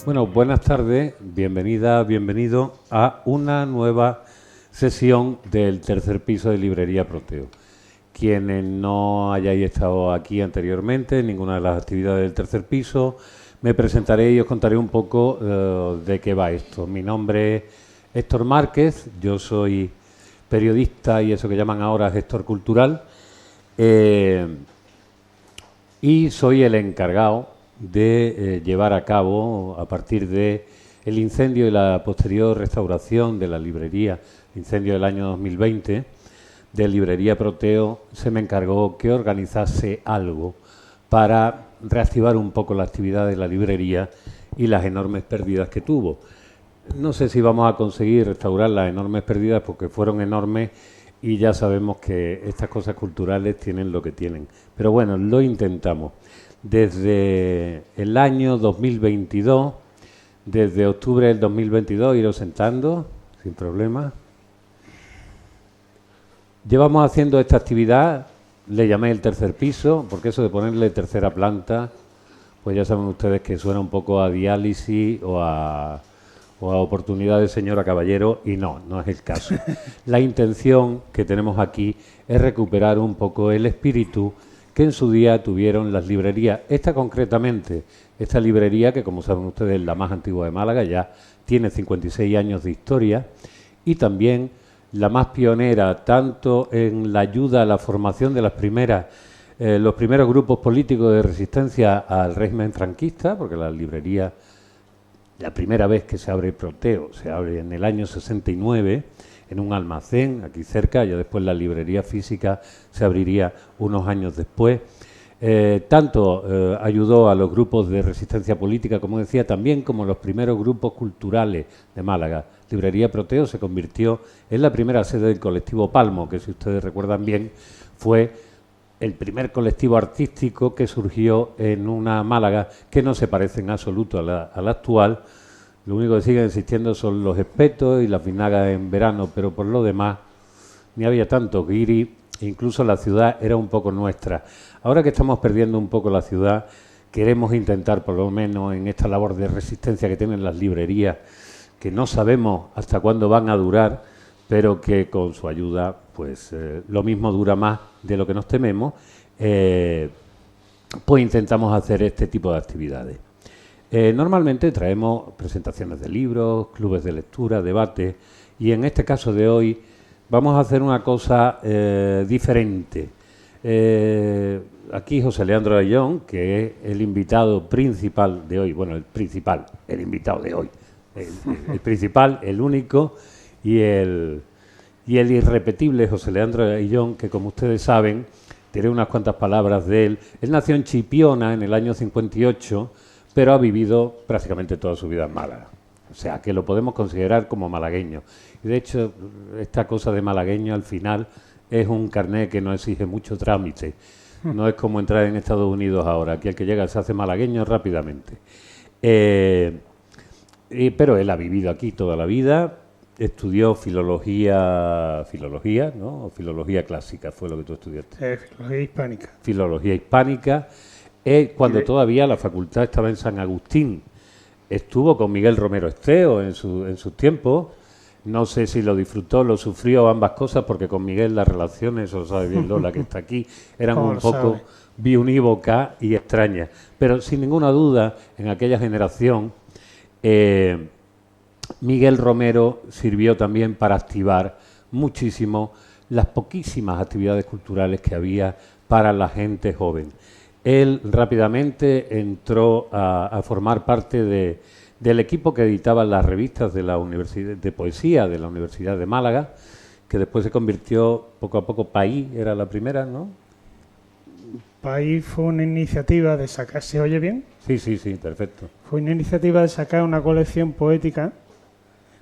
Bueno, buenas tardes, bienvenida, bienvenido a una nueva sesión del tercer piso de Librería Proteo. Quienes no hayáis estado aquí anteriormente en ninguna de las actividades del tercer piso, me presentaré y os contaré un poco de qué va esto. Mi nombre es Héctor Márquez, yo soy periodista y eso que llaman ahora gestor cultural, y soy el encargado de llevar a cabo, a partir de el incendio y la posterior restauración de la librería, incendio del año 2020, de Librería Proteo, se me encargó que organizase algo para reactivar un poco la actividad de la librería y las enormes pérdidas que tuvo. No sé si vamos a conseguir restaurar las enormes pérdidas porque fueron enormes y ya sabemos que estas cosas culturales tienen lo que tienen. Pero bueno, lo intentamos. Desde el año 2022, desde octubre del 2022, iros sentando, sin problema. Llevamos haciendo esta actividad, le llamé el tercer piso, porque eso de ponerle tercera planta, pues ya saben ustedes que suena un poco a diálisis o a oportunidad de señora caballero, y no es el caso. La intención que tenemos aquí es recuperar un poco el espíritu que en su día tuvieron las librerías. Esta concretamente, esta librería, que como saben ustedes es la más antigua de Málaga, ya tiene 56 años de historia, y también la más pionera, tanto en la ayuda a la formación de los primeros grupos políticos de resistencia al régimen franquista, porque la librería, la primera vez que se abre Proteo, se abre en el año 69, en un almacén aquí cerca, ya después la librería física se abriría unos años después. Ayudó a los grupos de resistencia política, como decía, también como los primeros grupos culturales de Málaga. Librería Proteo se convirtió en la primera sede del colectivo Palmo, que si ustedes recuerdan bien, fue el primer colectivo artístico que surgió en una Málaga que no se parece en absoluto a la actual. Lo único que sigue existiendo son los espetos y las vinagas en verano, pero por lo demás ni había tanto guiri, incluso la ciudad era un poco nuestra. Ahora que estamos perdiendo un poco la ciudad, queremos intentar, por lo menos en esta labor de resistencia que tienen las librerías, que no sabemos hasta cuándo van a durar, pero que con su ayuda, pues lo mismo dura más de lo que nos tememos, pues intentamos hacer este tipo de actividades. Normalmente traemos presentaciones de libros, clubes de lectura, debates, y en este caso de hoy vamos a hacer una cosa diferente. Aquí José Leandro Ayllón, que es el invitado principal de hoy, bueno, el invitado de hoy, el principal, el único y el irrepetible José Leandro Ayllón, que como ustedes saben, diré unas cuantas palabras de él. Él nació en Chipiona en el año 58, pero ha vivido prácticamente toda su vida en Málaga. O sea, que lo podemos considerar como malagueño. Y de hecho, esta cosa de malagueño al final es un carnet que no exige mucho trámite. No es como entrar en Estados Unidos ahora. Aquí el que llega se hace malagueño rápidamente. Pero él ha vivido aquí toda la vida. Estudió filología, ¿no? O filología clásica fue lo que tú estudiaste. Filología hispánica. Filología hispánica. Cuando todavía la facultad estaba en San Agustín. Estuvo con Miguel Romero Esteo en sus tiempos. No sé si lo disfrutó, lo sufrió, ambas cosas, porque con Miguel las relaciones, eso lo sabe bien Lola que está aquí, eran un poco biunívocas y extrañas. Pero sin ninguna duda, en aquella generación, Miguel Romero sirvió también para activar muchísimo las poquísimas actividades culturales que había para la gente joven. Él rápidamente entró a formar parte del equipo que editaba las revistas de la Universidad de Poesía de la Universidad de Málaga, que después se convirtió poco a poco. País era la primera, ¿no? País fue una iniciativa de sacar, ¿se oye bien? Sí, perfecto. Fue una iniciativa de sacar una colección poética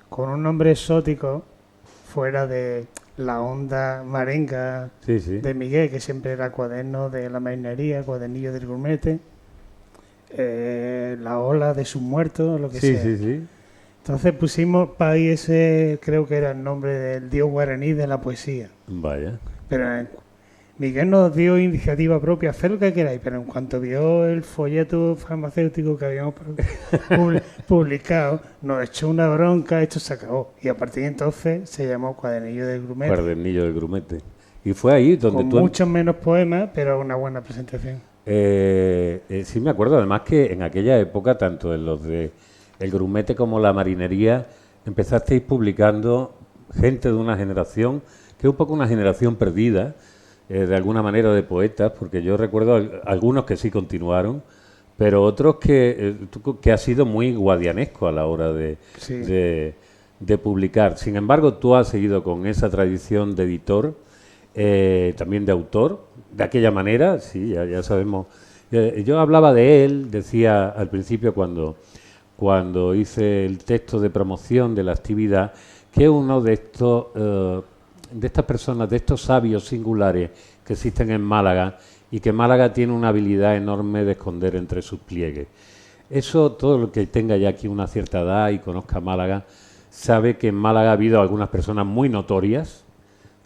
con un nombre exótico fuera de la onda marenga de Miguel, que siempre era Cuaderno de la Marinería, Cuadernillo del Gourmet, La Ola de sus muertos, lo que sea. Sí. Entonces pusimos País, creo que era el nombre del dios guaraní de la poesía. Vaya. Pero Miguel nos dio iniciativa propia, hacer lo que queráis, pero en cuanto vio el folleto farmacéutico que habíamos publicado, nos echó una bronca, esto se acabó. Y a partir de entonces se llamó Cuadernillo del Grumete. Cuadernillo del Grumete. Y fue ahí donde con muchos menos poemas, pero una buena presentación. Sí me acuerdo, además que en aquella época, tanto en los de El Grumete como La Marinería, empezasteis publicando gente de una generación, que es un poco una generación perdida, de alguna manera, de poetas, porque yo recuerdo algunos que sí continuaron, pero otros que ha sido muy guadianesco a la hora de publicar. Sin embargo, tú has seguido con esa tradición de editor, también de autor, de aquella manera, sí, ya sabemos. Yo hablaba de él, decía al principio cuando hice el texto de promoción de la actividad, que uno de estas personas, de estos sabios singulares que existen en Málaga, y que Málaga tiene una habilidad enorme de esconder entre sus pliegues. Eso, todo el que tenga ya aquí una cierta edad y conozca Málaga, sabe que en Málaga ha habido algunas personas muy notorias,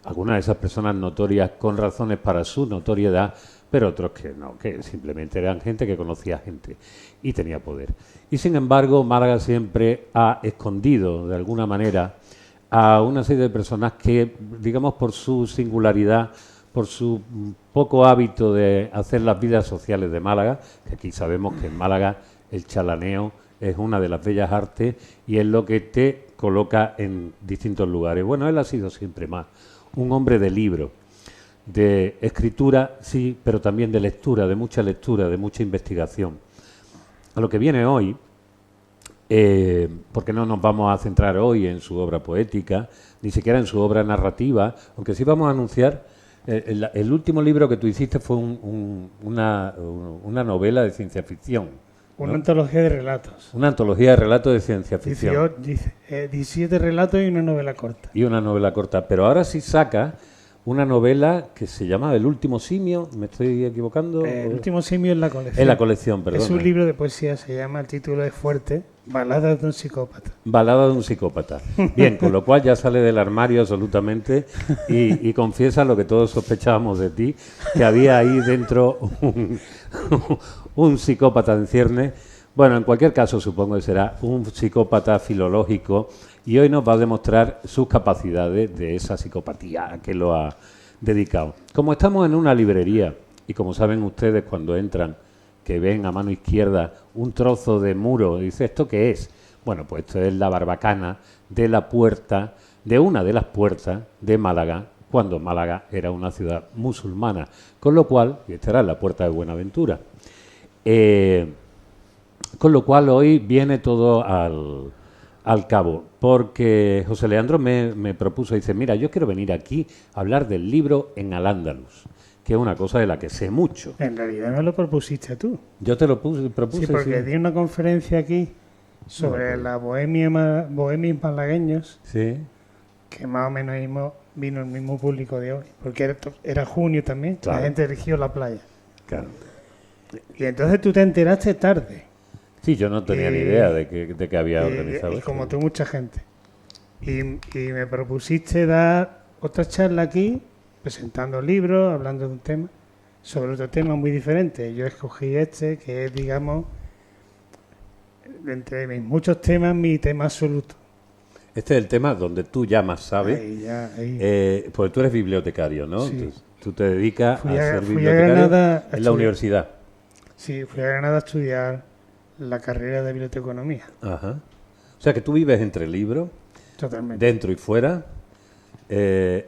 algunas de esas personas notorias con razones para su notoriedad, pero otros que no, que simplemente eran gente que conocía gente y tenía poder. Y sin embargo, Málaga siempre ha escondido, de alguna manera, a una serie de personas que, digamos, por su singularidad, por su poco hábito de hacer las vidas sociales de Málaga, que aquí sabemos que en Málaga el chalaneo es una de las bellas artes y es lo que te coloca en distintos lugares. Bueno, él ha sido siempre más un hombre de libro, de escritura, sí, pero también de lectura, de mucha investigación. A lo que viene hoy, porque no nos vamos a centrar hoy en su obra poética, ni siquiera en su obra narrativa, aunque sí vamos a anunciar, el último libro que tú hiciste fue una novela de ciencia ficción. ¿No? Una antología de relatos. Una antología de relatos de ciencia ficción. 17 relatos y una novela corta. Y una novela corta, pero ahora sí saca una novela que se llama El último simio, ¿me estoy equivocando? El último simio es la colección. Es la colección, perdón. Es un libro de poesía, se llama, el título es fuerte, Balada de un psicópata. Balada de un psicópata. Bien, con lo cual ya sale del armario absolutamente y confiesa lo que todos sospechábamos de ti, que había ahí dentro un psicópata en ciernes. Bueno, en cualquier caso supongo que será un psicópata filológico y hoy nos va a demostrar sus capacidades de esa psicopatía a que lo ha dedicado. Como estamos en una librería y como saben ustedes cuando entran, que ven a mano izquierda un trozo de muro, dice, ¿esto qué es? Bueno, pues esto es la barbacana de la puerta, de una de las puertas de Málaga, cuando Málaga era una ciudad musulmana, con lo cual, y esta era la puerta de Buenaventura, con lo cual hoy viene todo al cabo, porque José Leandro me propuso, dice, mira, yo quiero venir aquí a hablar del libro en Al-Ándalus, que es una cosa de la que sé mucho. En realidad me lo propusiste tú. Yo te lo propuse. Sí, porque di una conferencia aquí sobre la bohemios malagueños, sí, que más o menos vino el mismo público de hoy, porque era junio también, claro. La gente eligió la playa. Claro. Y entonces tú te enteraste tarde. Sí, yo no tenía ni idea de que había organizado y esto. Como tú, mucha gente. Y me propusiste dar otra charla aquí, presentando libros, hablando de un tema, sobre otro tema muy diferente. Yo escogí este, que es, digamos, entre mis muchos temas, mi tema absoluto. Este es el tema donde tú ya más sabes. Ahí. Porque tú eres bibliotecario, ¿no? Sí. Tú te dedicas a ser bibliotecario en la universidad. Sí, fui a Granada a estudiar la carrera de biblioteconomía. Ajá. O sea que tú vives entre libros, totalmente, dentro y fuera.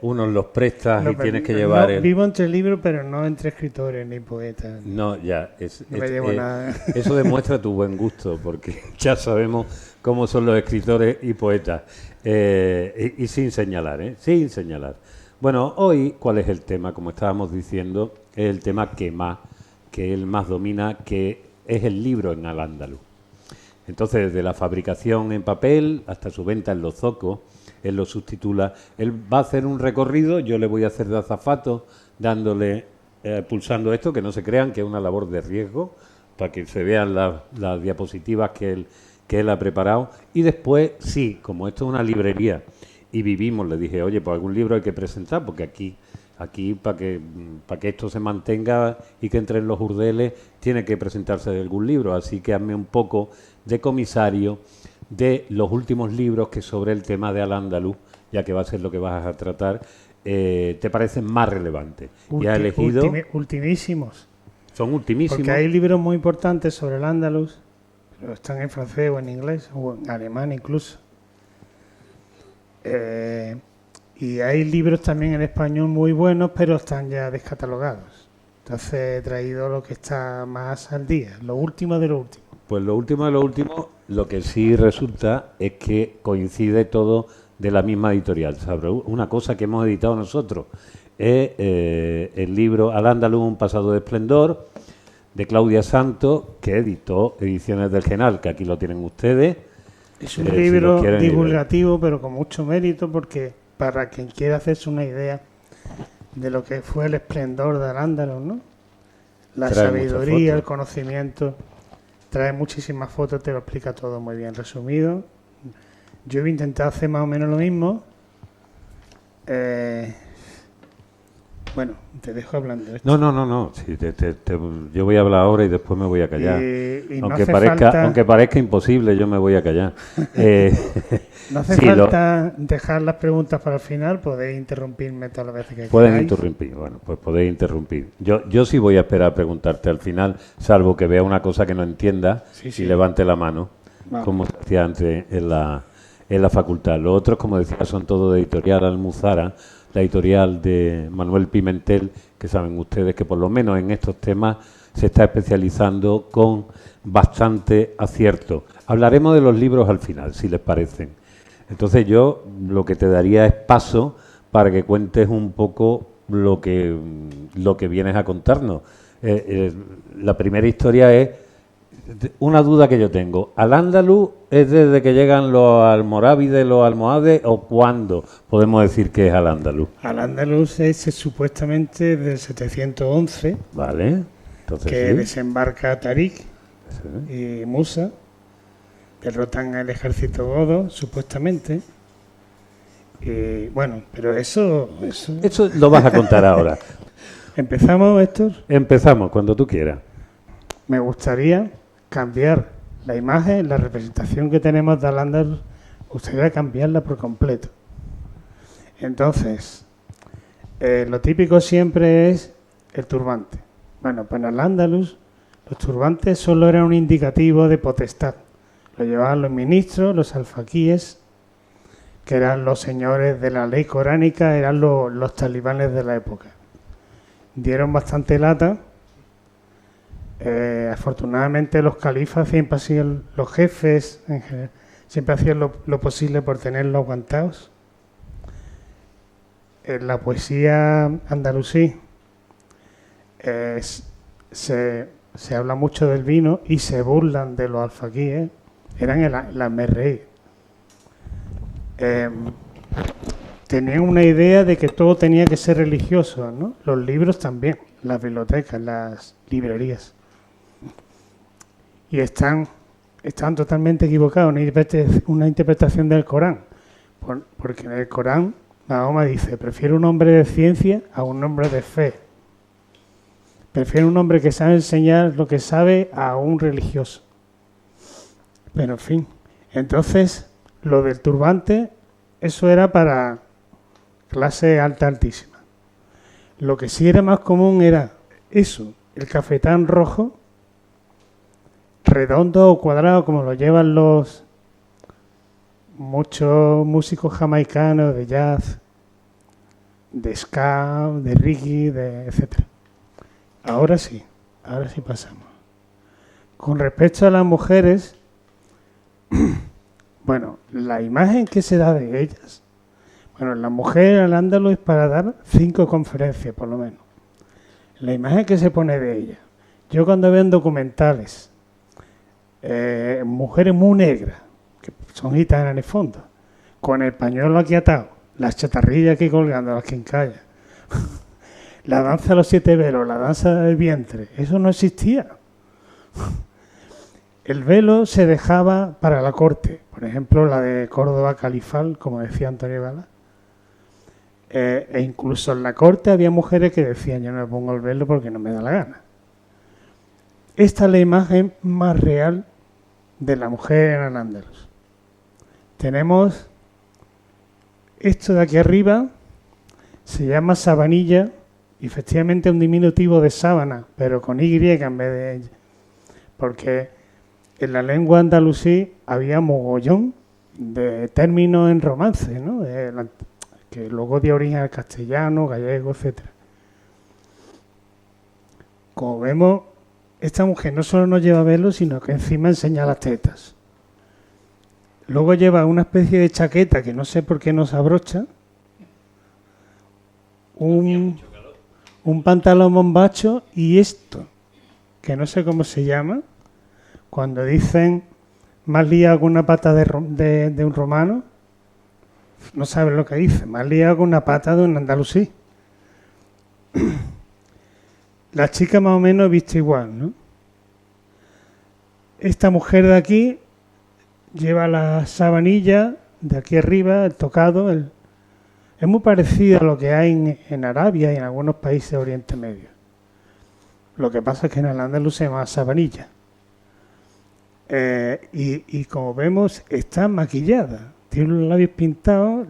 Unos los prestas y tienes que llevar... Vivo entre libros, pero no entre escritores ni poetas. No, ya. No me llevo nada. Eso demuestra tu buen gusto, porque ya sabemos cómo son los escritores y poetas. Y sin señalar, sin señalar. Bueno, hoy, ¿cuál es el tema? Como estábamos diciendo, es el tema que él más domina, que es el libro en Al-Ándalus. Entonces, desde la fabricación en papel hasta su venta en los zocos, él lo subtitula. Él va a hacer un recorrido, yo le voy a hacer de azafato, dándole, pulsando esto, que no se crean que es una labor de riesgo, para que se vean las diapositivas que él ha preparado. Y después, sí, como esto es una librería y vivimos, le dije, oye, pues algún libro hay que presentar, porque aquí Aquí, para que esto se mantenga y que entre en los urdeles, tiene que presentarse algún libro. Así que hazme un poco de comisario de los últimos libros que sobre el tema de Al-Ándalus, ya que va a ser lo que vas a tratar, te parecen más relevantes. Y has elegido... Ultimísimos. Son ultimísimos. Porque hay libros muy importantes sobre el Al-Ándalus, pero están en francés o en inglés, o en alemán incluso. Y hay libros también en español muy buenos, pero están ya descatalogados. Entonces he traído lo que está más al día, lo último de lo último. Pues lo último de lo último, lo que sí resulta es que coincide todo de la misma editorial. ¿Sabes? Una cosa que hemos editado nosotros es el libro Al-Ándalus, un pasado de esplendor, de Claudia Santos, que editó Ediciones del Genal, que aquí lo tienen ustedes. Es un libro divulgativo, pero con mucho mérito, porque para quien quiera hacerse una idea de lo que fue el esplendor de Al-Ándalus, ¿no? La sabiduría, el conocimiento, trae muchísimas fotos, te lo explica todo muy bien resumido. Yo he intentado hacer más o menos lo mismo. Bueno, te dejo hablando de esto. No. Sí, yo voy a hablar ahora y después me voy a callar. Y aunque parezca imposible, yo me voy a callar. No hace falta dejar las preguntas para el final, podéis interrumpirme todas las veces que queráis. Pueden interrumpir, bueno, pues podéis interrumpir. Yo sí voy a esperar a preguntarte al final, salvo que vea una cosa que no entienda y levante la mano, como se hacía antes en la facultad. Los otros, como decía, son todo de Editorial Almuzara, la editorial de Manuel Pimentel, que saben ustedes que por lo menos en estos temas se está especializando con bastante acierto. Hablaremos de los libros al final, si les parecen. Entonces yo lo que te daría es paso para que cuentes un poco lo que vienes a contarnos. La primera historia es una duda que yo tengo. ¿Al-Ándalus es desde que llegan los almorávides, los almohades, o cuándo podemos decir que es Al-Ándalus? Al-Ándalus es supuestamente del 711, vale. Entonces, que desembarca Tarik y Musa, derrotan al ejército godo, supuestamente. Bueno, pero eso lo vas a contar ahora. ¿Empezamos, Héctor? Empezamos, cuando tú quieras. Me gustaría cambiar la imagen, la representación que tenemos de Al-Ándalus, me gustaría cambiarla por completo. Entonces, lo típico siempre es el turbante. Bueno, pues en Al-Ándalus los turbantes solo eran un indicativo de potestad. Lo llevaban los ministros, los alfaquíes, que eran los señores de la ley coránica, eran los talibanes de la época. Dieron bastante lata. Afortunadamente los califas siempre hacían, los jefes en general, siempre hacían lo posible por tenerlos aguantados. En la poesía andalusí se habla mucho del vino y se burlan de los alfaquíes. Eran el hazmerreír. Tenían una idea de que todo tenía que ser religioso, ¿no? Los libros también, las bibliotecas, las librerías. Y están totalmente equivocados, una interpretación del Corán. Porque en el Corán Mahoma dice, prefiero un hombre de ciencia a un hombre de fe. Prefiero un hombre que sabe enseñar lo que sabe a un religioso. Pero en fin, entonces lo del turbante, eso era para clase alta, altísima. Lo que sí era más común era eso, el cafetán rojo, redondo o cuadrado, como lo llevan muchos músicos jamaicanos de jazz, de ska, de reggae, etc. Ahora sí pasamos. Con respecto a las mujeres, bueno, la imagen que se da de ellas, bueno, la mujer al Al-Ándalus es para dar 5 conferencias por lo menos. La imagen que se pone de ella. Yo cuando veo en documentales mujeres muy negras, que son gitanas en el fondo, con el pañuelo aquí atado, las chatarrillas aquí colgando, las quincallas, la danza de los 7 velos, la danza del vientre, eso no existía. El velo se dejaba para la corte, por ejemplo la de Córdoba Califal, como decía Antonio Gala. E incluso en la corte había mujeres que decían: yo no me pongo el velo porque no me da la gana. Esta es la imagen más real de la mujer en Al-Ándalus. Tenemos esto de aquí arriba, se llama sabanilla, y efectivamente es un diminutivo de sábana, pero con Y en vez de ella. Porque en la lengua andalusí había mogollón de términos en romance, ¿no? Que luego dio origen al castellano, gallego, etc. Como vemos, esta mujer no solo no lleva velo, sino que encima enseña las tetas. Luego lleva una especie de chaqueta que no sé por qué no se abrocha, un pantalón bombacho y esto, que no sé cómo se llama, cuando dicen más liado con una pata de un romano, no sabes lo que dice, más liado con una pata de un andalusí. La chica más o menos viste igual, ¿no? Esta mujer de aquí lleva la sabanilla de aquí arriba, el tocado, es muy parecido a lo que hay en Arabia y en algunos países de Oriente Medio. Lo que pasa es que en Al-Ándalus se llama sabanilla. Y como vemos, está maquillada. Tiene los labios pintados,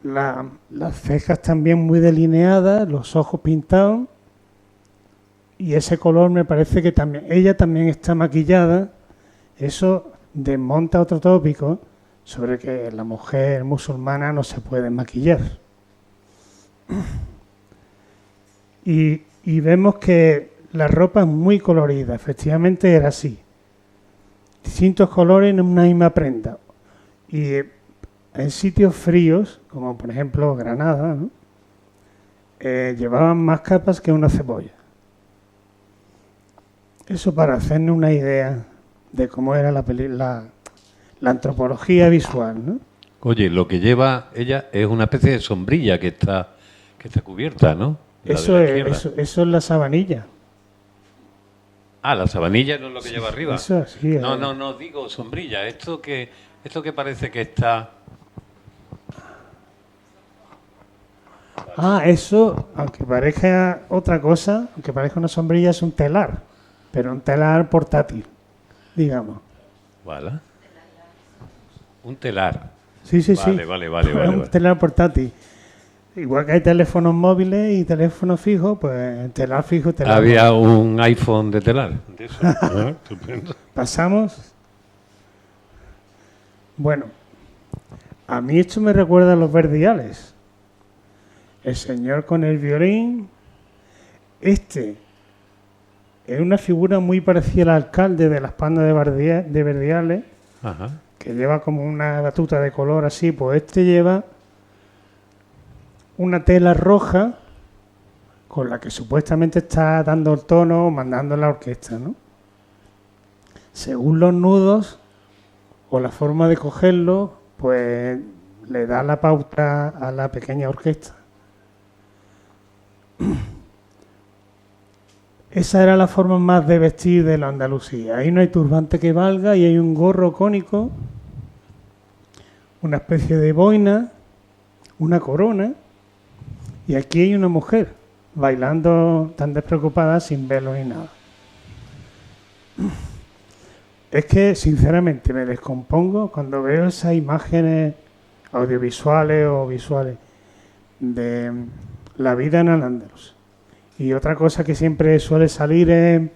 las cejas también muy delineadas, los ojos pintados. Y ese color me parece que también, ella también está maquillada. Eso desmonta otro tópico sobre que la mujer musulmana no se puede maquillar. Y vemos que la ropa es muy colorida, efectivamente era así. Distintos colores en una misma prenda. Y en sitios fríos, como por ejemplo Granada, ¿no? Llevaban más capas que una cebolla. Eso para hacernos una idea de cómo era la antropología visual, ¿no? Oye, lo que lleva ella es una especie de sombrilla que está cubierta, ¿no? Eso es la sabanilla. Ah, la sabanilla no es lo que lleva arriba. Eso sí. No, digo sombrilla. Esto que parece que está... Eso, aunque parezca otra cosa, aunque parezca una sombrilla, es un telar, pero un telar portátil, digamos. ¿Vale? Un telar. Sí. Vale. Un telar portátil. Igual que hay teléfonos móviles y teléfonos fijos, pues telar fijo, telar Había móvil. un iPhone de telar. De eso. Estupendo. Pasamos. Bueno, a mí esto me recuerda a los verdiales. El señor con el violín. Este es una figura muy parecida al alcalde de las pandas de verdiales. Ajá. Que lleva como una batuta de color así. Pues este lleva una tela roja con la que supuestamente está dando el tono o mandando la orquesta, ¿no? Según los nudos o la forma de cogerlo, pues le da la pauta a la pequeña orquesta. Esa era la forma más de vestir de la Andalucía. Ahí no hay turbante que valga y hay un gorro cónico, una especie de boina, una corona, y aquí hay una mujer bailando tan despreocupada sin velo ni nada. Es que, sinceramente, me descompongo cuando veo esas imágenes audiovisuales o visuales de la vida en Al-Ándalus. Y otra cosa que siempre suele salir es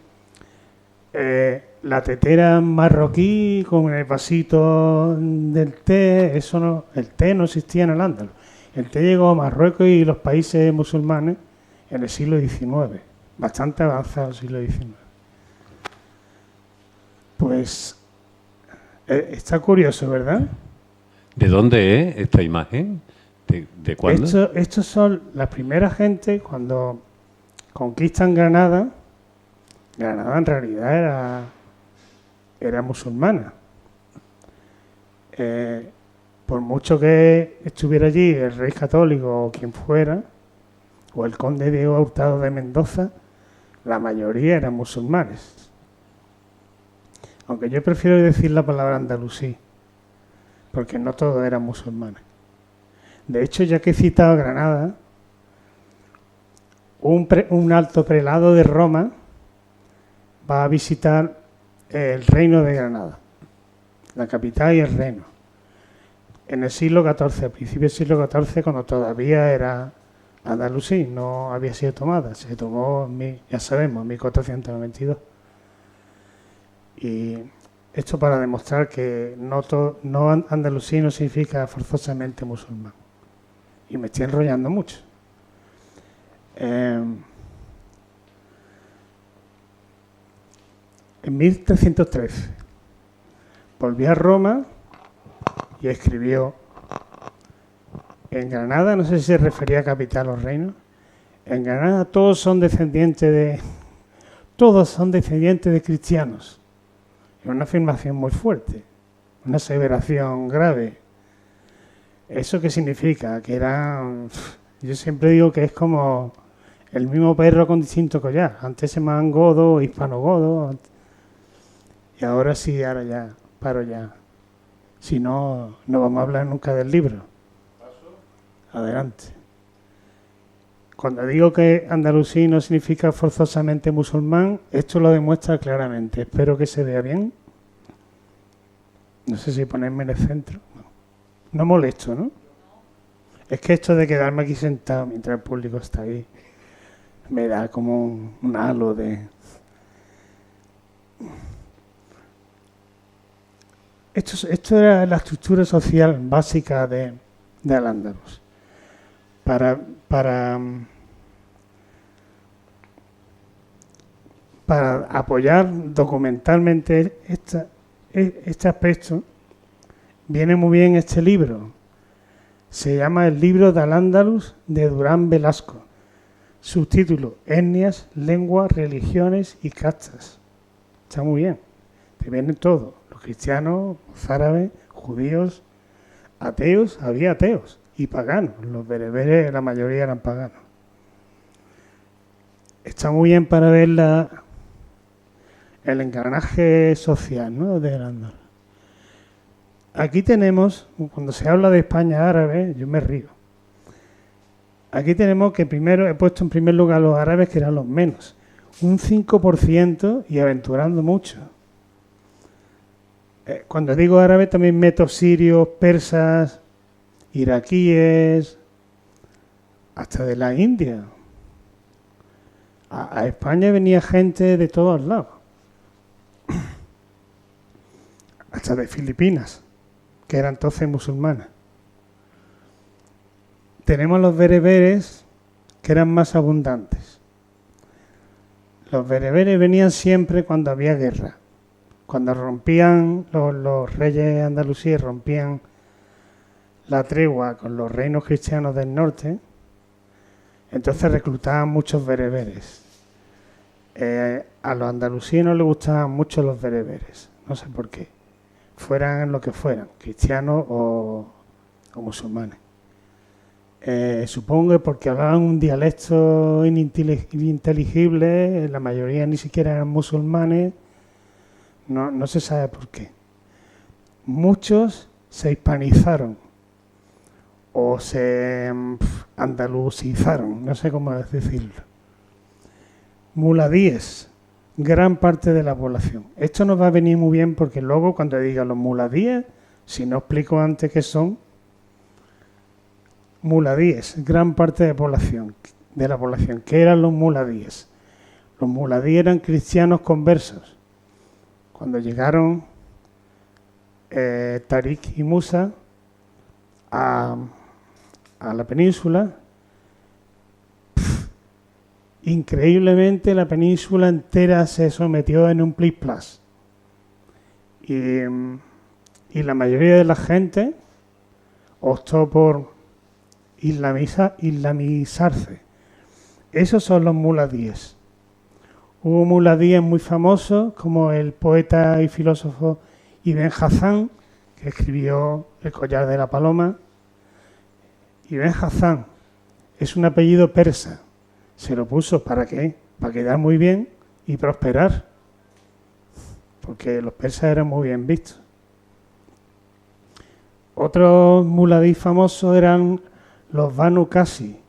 la tetera marroquí con el vasito del té. Eso no, el té no existía en Al-Ándalus. El té llegó a Marruecos y los países musulmanes en el siglo XIX, bastante avanzado el siglo XIX. Pues está curioso, ¿verdad? ¿De dónde es esta imagen? ¿De cuándo? Estos son las primeras gentes cuando conquistan Granada. Granada en realidad era musulmana. Por mucho que estuviera allí el rey católico o quien fuera, o el conde Diego Hurtado de Mendoza, la mayoría eran musulmanes. Aunque yo prefiero decir la palabra andalusí, porque no todos eran musulmanes. De hecho, ya que he citado Granada, un alto prelado de Roma va a visitar el reino de Granada, la capital y el reino, en el siglo XIV, a principios del siglo XIV, cuando todavía era Andalusí, no había sido tomada, se tomó, ya sabemos, en 1492. Y esto para demostrar que no andalusí no significa forzosamente musulmán. Y me estoy enrollando mucho. En 1313 volvió a Roma y escribió: en Granada, no sé si se refería a capital o reino, en Granada todos son descendientes de cristianos. Es una afirmación muy fuerte, una aseveración grave. ¿Eso qué significa? Que eran... Yo siempre digo que es como el mismo perro con distinto collar. Antes se llamaban godo, hispano-godo. Y ahora sí, ahora ya, paro ya. Si no, no vamos a hablar nunca del libro. Adelante. Cuando digo que andalusí no significa forzosamente musulmán, esto lo demuestra claramente. Espero que se vea bien. No sé si ponerme en el centro. No molesto, ¿no? Es que esto de quedarme aquí sentado mientras el público está ahí me da como un halo de... Esto era la estructura social básica de Al-Ándalus. Para apoyar documentalmente este aspecto, viene muy bien este libro. Se llama El libro de Al-Ándalus de Durán Velasco. Subtítulo: Etnias, lenguas, religiones y castas. Está muy bien. Te viene todo. Los cristianos, los árabes, judíos, ateos, había ateos y paganos. Los bereberes, la mayoría eran paganos. Está muy bien para ver el engranaje social, ¿no?, de Al-Ándalus. Aquí tenemos, cuando se habla de España árabe, yo me río. Aquí tenemos que primero he puesto en primer lugar los árabes, que eran los menos. Un 5% y aventurando mucho. Cuando digo árabe también meto sirios, persas, iraquíes, hasta de la India. A España venía gente de todos lados. Hasta de Filipinas, que eran entonces musulmanas. Tenemos los bereberes, que eran más abundantes. Los bereberes venían siempre cuando había guerra. Cuando rompían los reyes andalusíes, rompían la tregua con los reinos cristianos del norte, entonces reclutaban muchos bereberes. A los andalusíes no les gustaban mucho los bereberes, no sé por qué. Fueran lo que fueran, cristianos o musulmanes. Supongo que porque hablaban un dialecto ininteligible, la mayoría ni siquiera eran musulmanes, no se sabe por qué. Muchos se hispanizaron o se andalucizaron, no sé cómo decirlo. Muladíes, gran parte de la población. Esto nos va a venir muy bien porque luego cuando diga los muladíes, si no explico antes qué son, muladíes, gran parte de la población. ¿Qué eran los muladíes? Los muladíes eran cristianos conversos. Cuando llegaron Tariq y Musa a la península, increíblemente la península entera se sometió en un plis-plas. Y la mayoría de la gente optó por islamizarse. Esos son los muladíes. Hubo muladíes muy famosos, como el poeta y filósofo Ibn Hazán, que escribió El collar de la paloma. Ibn Hazán es un apellido persa. Se lo puso ¿para qué? Para quedar muy bien y prosperar. Porque los persas eran muy bien vistos. Otros muladíes famosos eran los Banu Qasi.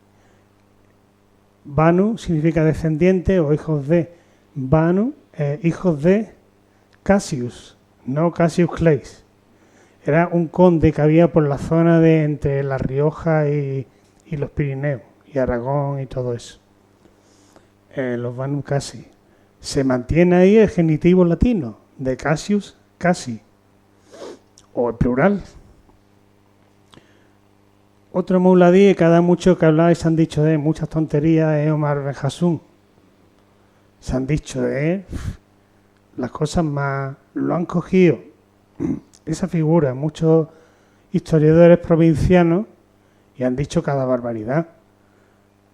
Banu significa descendiente o hijos de. Banu, hijos de Cassius, no Cassius Clay. Era un conde que había por la zona de entre La Rioja y los Pirineos, y Aragón y todo eso. Los Banu Qasi. Se mantiene ahí el genitivo latino, de Cassius, Qasi, o el plural. Otro mauladí que da mucho que hablar y se han dicho de muchas tonterías es Omar Ben Hassún. Se han dicho de las cosas más... Lo han cogido esa figura muchos historiadores provincianos y han dicho cada barbaridad.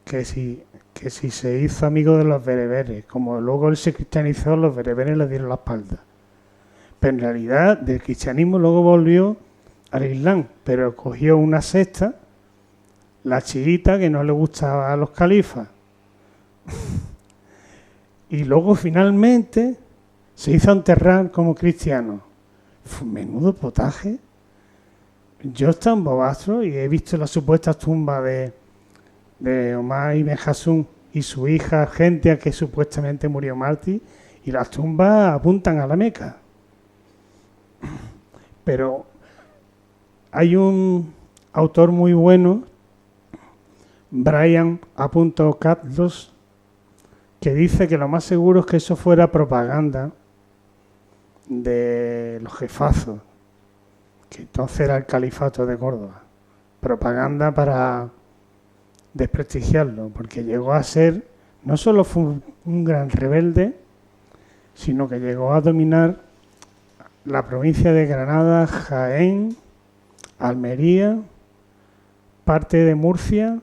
Que si se hizo amigo de los bereberes, como luego él se cristianizó, los bereberes le dieron la espalda. Pero en realidad del cristianismo luego volvió al Islam, pero cogió una secta, la chiita, que no le gustaba a los califas. Y luego finalmente se hizo enterrar como cristiano. Menudo potaje. Yo he estado en Bobastro y he visto las supuestas tumbas de Omar ibn Hassún y su hija Argentia, que supuestamente murió mártir, y las tumbas apuntan a la Meca. Pero hay un autor muy bueno, Brian A. Catlos, que dice que lo más seguro es que eso fuera propaganda de los jefazos, que entonces era el califato de Córdoba. Propaganda para desprestigiarlo, porque llegó a ser, no solo fue un gran rebelde, sino que llegó a dominar la provincia de Granada, Jaén, Almería, parte de Murcia,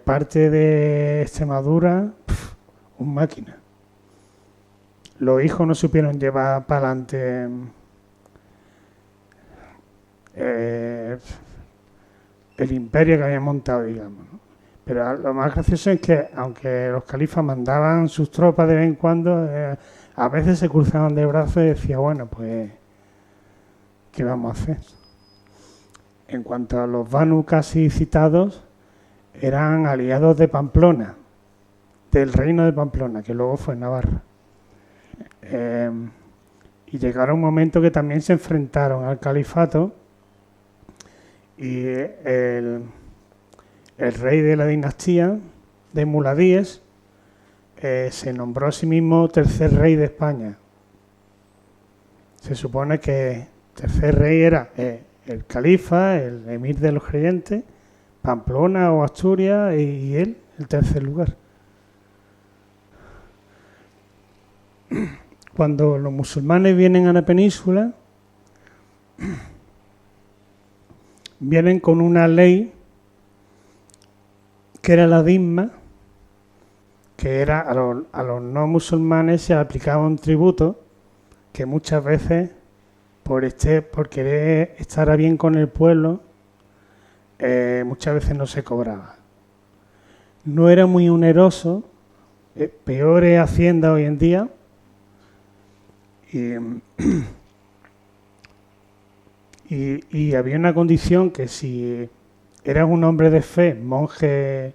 parte de Extremadura, un máquina. Los hijos no supieron llevar para adelante el imperio que habían montado, digamos, ¿no? Pero lo más gracioso es que, aunque los califas mandaban sus tropas de vez en cuando, a veces se cruzaban de brazos y decían, bueno, pues, ¿qué vamos a hacer? En cuanto a los Banu Qasi citados, eran aliados de Pamplona, del reino de Pamplona, que luego fue Navarra. Y llegaron un momento que también se enfrentaron al califato y el rey de la dinastía de Muladíes se nombró a sí mismo tercer rey de España. Se supone que el tercer rey era el califa, el emir de los creyentes, Pamplona o Asturias, y él, el tercer lugar. Cuando los musulmanes vienen a la península, vienen con una ley que era la disma, que era a los no musulmanes se aplicaba un tributo que muchas veces por querer estar a bien con el pueblo, muchas veces no se cobraba. No era muy oneroso, peor es Hacienda hoy en día, y había una condición que si eras un hombre de fe, monje,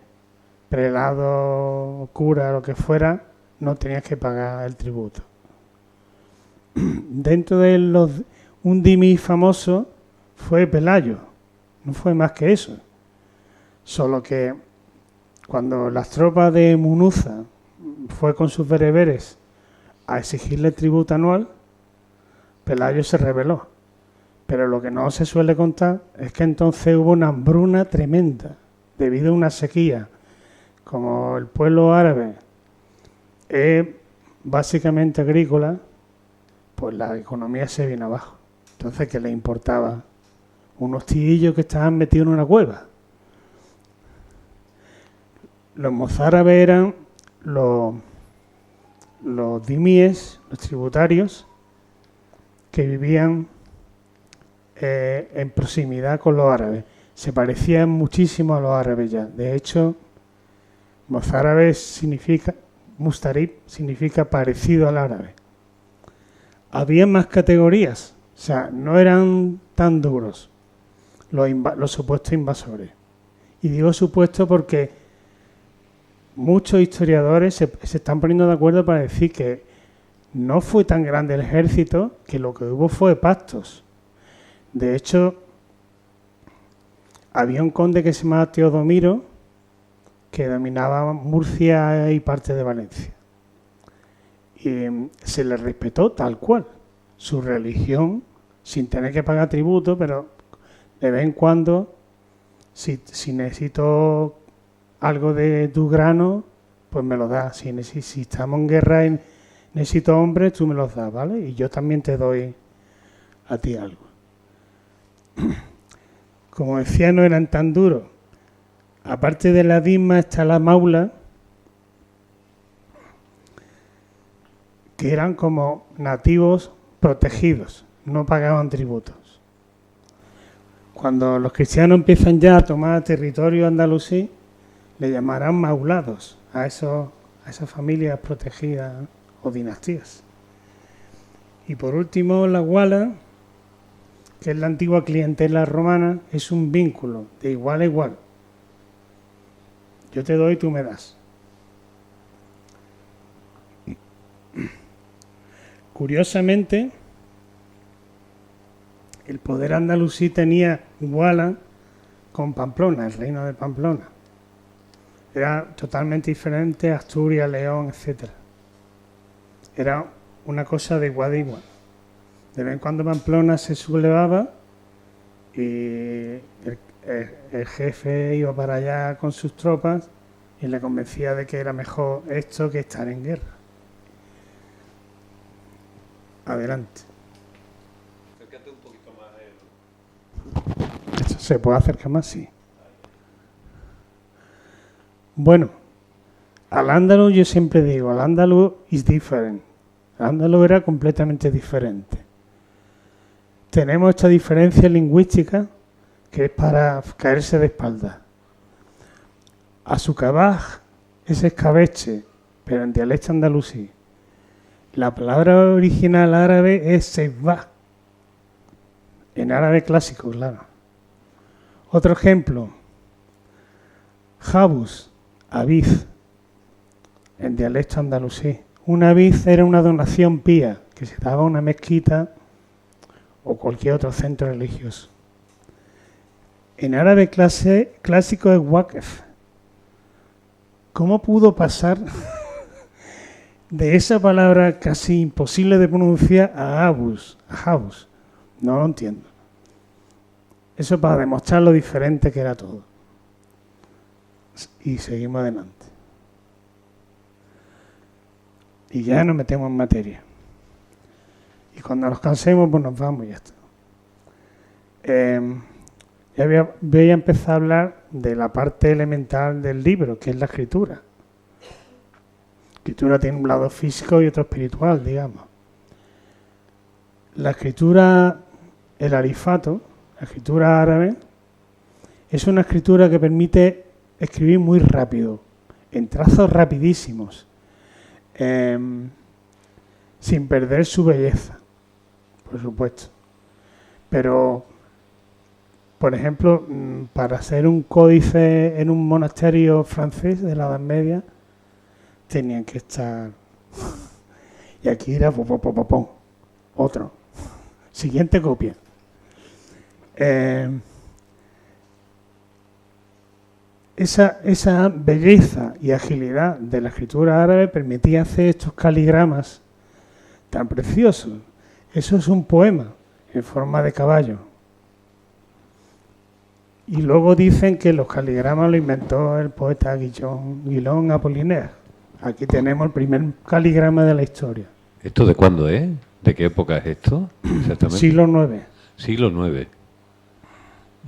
prelado, cura, lo que fuera, no tenías que pagar el tributo. Dentro de un dhimmi famoso fue Pelayo, no fue más que eso. Solo que cuando las tropas de Munuza fue con sus bereberes a exigirle tributo anual, Pelayo se rebeló. Pero lo que no se suele contar es que entonces hubo una hambruna tremenda debido a una sequía. Como el pueblo árabe es básicamente agrícola, pues la economía se vino abajo. Entonces, ¿qué le importaba? Unos tíillos que estaban metidos en una cueva. Los mozárabes eran los dhimíes, los tributarios, que vivían en proximidad con los árabes. Se parecían muchísimo a los árabes ya. De hecho, mozárabe mustarib significa parecido al árabe. Había más categorías, o sea, no eran tan duros los supuestos invasores. Y digo supuesto porque muchos historiadores se están poniendo de acuerdo para decir que no fue tan grande el ejército, que lo que hubo fue pactos. De hecho, había un conde que se llamaba Teodomiro, que dominaba Murcia y parte de Valencia. Y se le respetó tal cual su religión, sin tener que pagar tributo, pero de vez en cuando, si necesito algo de tu grano, pues me lo das. Si estamos en guerra y necesito hombres, tú me los das, ¿vale? Y yo también te doy a ti algo. Como decía, no eran tan duros. Aparte de la disma está la maula, que eran como nativos protegidos, no pagaban tributos. Cuando los cristianos empiezan ya a tomar territorio andalusí, le llamarán maulados a esas familias protegidas o dinastías. Y por último, la guala, que es la antigua clientela romana, es un vínculo de igual a igual. Yo te doy, tú me das. Curiosamente, el poder andalusí tenía guala con Pamplona, el reino de Pamplona. Era totalmente diferente a Asturias, León, etc. Era una cosa de igual a igual. De vez en cuando Pamplona se sublevaba y el jefe iba para allá con sus tropas y le convencía de que era mejor esto que estar en guerra. Adelante. Acércate un poquito más. ¿Esto se puede acercar más? Sí. Bueno, Al-Ándalus yo siempre digo, Al-Ándalus is different. Al-Ándalus era completamente diferente. Tenemos esta diferencia lingüística que es para caerse de espalda. Asucabaj es escabeche, pero en dialecto andalusí. La palabra original árabe es seibah, en árabe clásico, claro. Otro ejemplo, jabus, aviz, en dialecto andalusí. Un aviz era una donación pía que se daba a una mezquita o cualquier otro centro religioso. En árabe clásico es waqf. ¿Cómo pudo pasar de esa palabra casi imposible de pronunciar a abus, a jabus? No lo entiendo. Eso para demostrar lo diferente que era todo. Y seguimos adelante. Y ya nos metemos en materia. Y cuando nos cansemos, pues nos vamos y ya está. Ya voy a empezar a hablar de la parte elemental del libro, que es la escritura. La escritura tiene un lado físico y otro espiritual, digamos. La escritura, el alifato, la escritura árabe, es una escritura que permite escribir muy rápido, en trazos rapidísimos, sin perder su belleza, por supuesto. Pero, por ejemplo, para hacer un códice en un monasterio francés de la Edad Media, tenían que estar... Y aquí era... Otro. Siguiente copia. Esa belleza y agilidad de la escritura árabe permitía hacer estos caligramas tan preciosos. Eso es un poema en forma de caballo. Y luego dicen que los caligramas lo inventó el poeta Guillaume Apollinaire. Aquí tenemos el primer caligrama de la historia. ¿Esto de cuándo es? ¿De qué época es esto? Exactamente. Siglo IX. Siglo IX.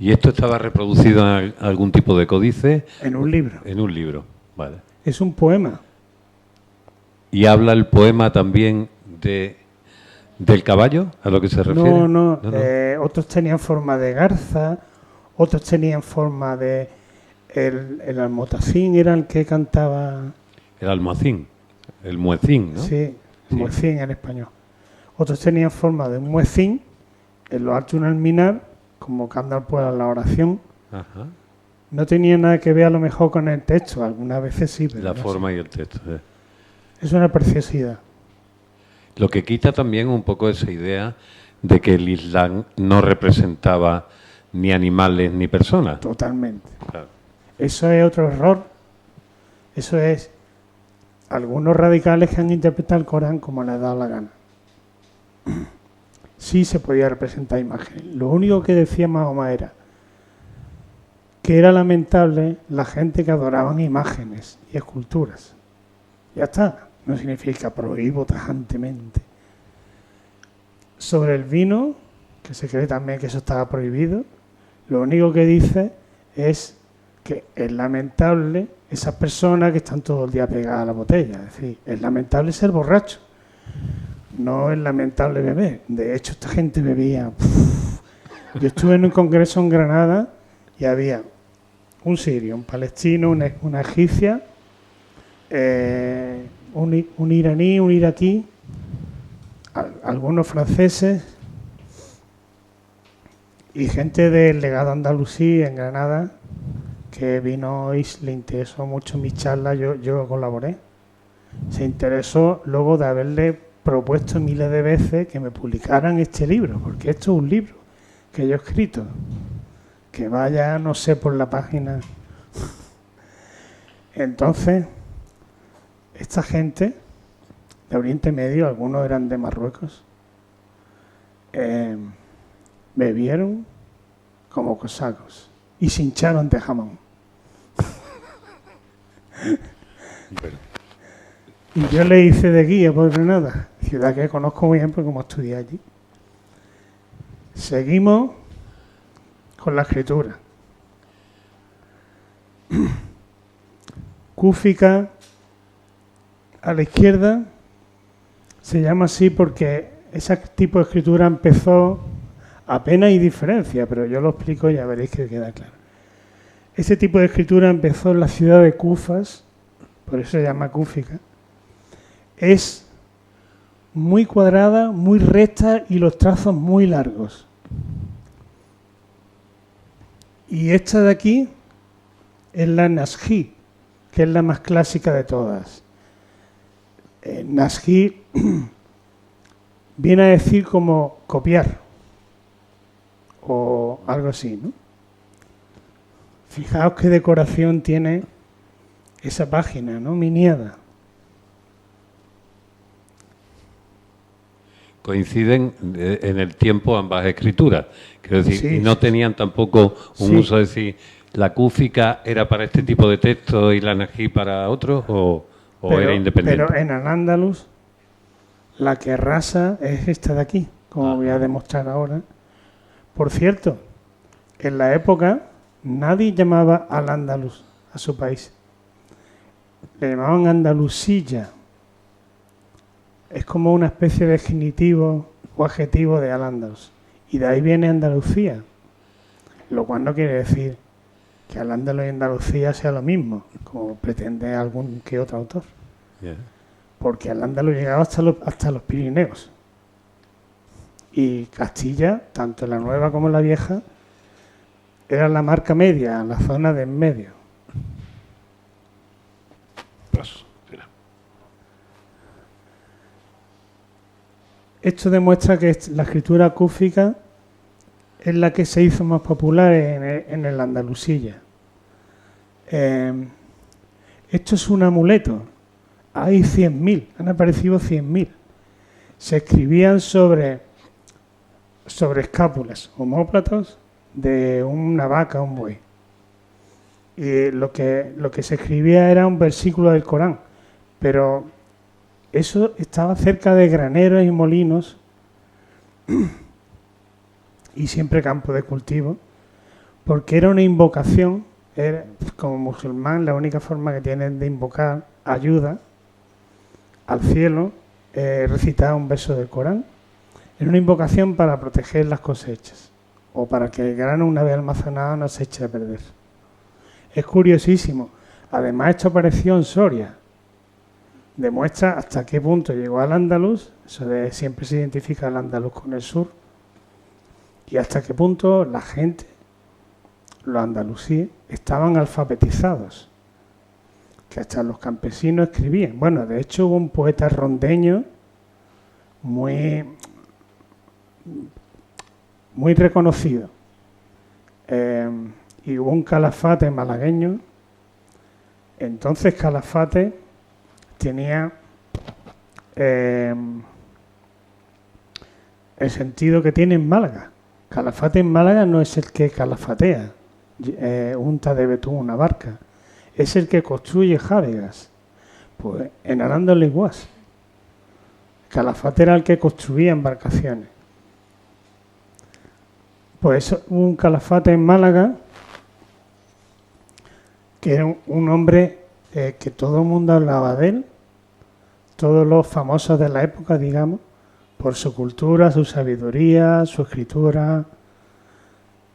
¿Y esto estaba reproducido en algún tipo de códice? En un libro. En un libro, vale. Es un poema. ¿Y habla el poema también del caballo, a lo que se refiere? No. Otros tenían forma de garza, otros tenían forma de... El almotacín era el que cantaba... El almacín, el muecín, ¿no? Sí, muecín en español. Otros tenían forma de un muecín, en lo alto un alminar, como canta el pueblo en la oración. Ajá. no tenía nada que ver a lo mejor con el texto, algunas veces sí, pero la no forma sé. y el texto. Es una preciosidad. Lo que quita también un poco esa idea de que el Islam no representaba ni animales ni personas. Totalmente. Claro. Eso es otro error. Eso es algunos radicales que han interpretado el Corán como les ha dado la gana. Sí se podía representar imágenes. Lo único que decía Mahoma era que era lamentable la gente que adoraban imágenes y esculturas. Ya está. No significa prohíbo tajantemente. Sobre el vino, que se cree también que eso estaba prohibido, lo único que dice es que es lamentable esas personas que están todo el día pegadas a la botella. Es decir, es lamentable ser borracho. No es lamentable beber. De hecho, esta gente bebía. Yo estuve en un congreso en Granada y había un sirio, un palestino, una egipcia, un iraní, un iraquí, algunos franceses y gente del legado andalusí en Granada que vino y le interesó mucho mi charla, yo colaboré. Se interesó luego de haberle propuesto miles de veces que me publicaran este libro, porque esto es un libro que yo he escrito, que vaya, no sé, por la página. Entonces, esta gente de Oriente Medio, algunos eran de Marruecos, bebieron como cosacos y se hincharon de jamón. Y yo le hice de guía por Granada, ciudad que conozco muy bien porque como estudié allí. Seguimos con la escritura. Kúfica a la izquierda se llama así porque ese tipo de escritura empezó, apenas hay diferencia, pero yo lo explico y ya veréis que queda claro. Ese tipo de escritura empezó en la ciudad de Kufas, por eso se llama Kúfica. Es muy cuadrada, muy recta y los trazos muy largos. Y esta de aquí es la Nasjí, que es la más clásica de todas. Nasjí viene a decir como copiar o algo así, ¿no? Fijaos qué decoración tiene esa página, ¿no? Miniada. Coinciden en el tiempo ambas escrituras. Quiero decir, Sí, y no sí, tenían tampoco un uso de decir, la Kúfica era para este tipo de texto y la Nají para otro, o era independiente. Pero en Al-Ándalus la que arrasa es esta de aquí, como voy a demostrar ahora. Por cierto, en la época nadie llamaba Al-Ándalus a su país. Le llamaban Andalusilla. Es como una especie de genitivo o adjetivo de Al-Ándalus. Y de ahí viene Andalucía. Lo cual no quiere decir que Al-Ándalus y Andalucía sea lo mismo, como pretende algún que otro autor. Yeah. Porque Al-Ándalus llegaba hasta los Pirineos. Y Castilla, tanto la nueva como la vieja, era la marca media, la zona de en medio. Esto demuestra que la escritura kúfica es la que se hizo más popular en el Andalusilla. Esto es un amuleto. Hay 100.000, han aparecido 100.000. Se escribían sobre escápulas, omóplatos de una vaca o un buey. Y lo que se escribía era un versículo del Corán, pero eso estaba cerca de graneros y molinos y siempre campo de cultivo, porque era una invocación. Como musulmán, la única forma que tienen de invocar ayuda al cielo es recitar un verso del Corán. Era una invocación para proteger las cosechas o para que el grano, una vez almacenado, no se eche a perder. Es curiosísimo. Además, esto apareció en Soria. Demuestra hasta qué punto llegó al Andaluz, eso de siempre se identifica al Andaluz con el sur, y hasta qué punto la gente, los andalusíes, estaban alfabetizados, que hasta los campesinos escribían. Bueno, de hecho hubo un poeta rondeño muy reconocido, y hubo un Calafate malagueño. Entonces Calafate tenía el sentido que tiene en Málaga. Calafate en Málaga no es el que calafatea, unta de betún una barca, es el que construye jádegas. Pues en Aranda de Leguas, Calafate era el que construía embarcaciones. Pues hubo un Calafate en Málaga que era un hombre que todo el mundo hablaba de él, todos los famosos de la época, digamos, por su cultura, su sabiduría, su escritura.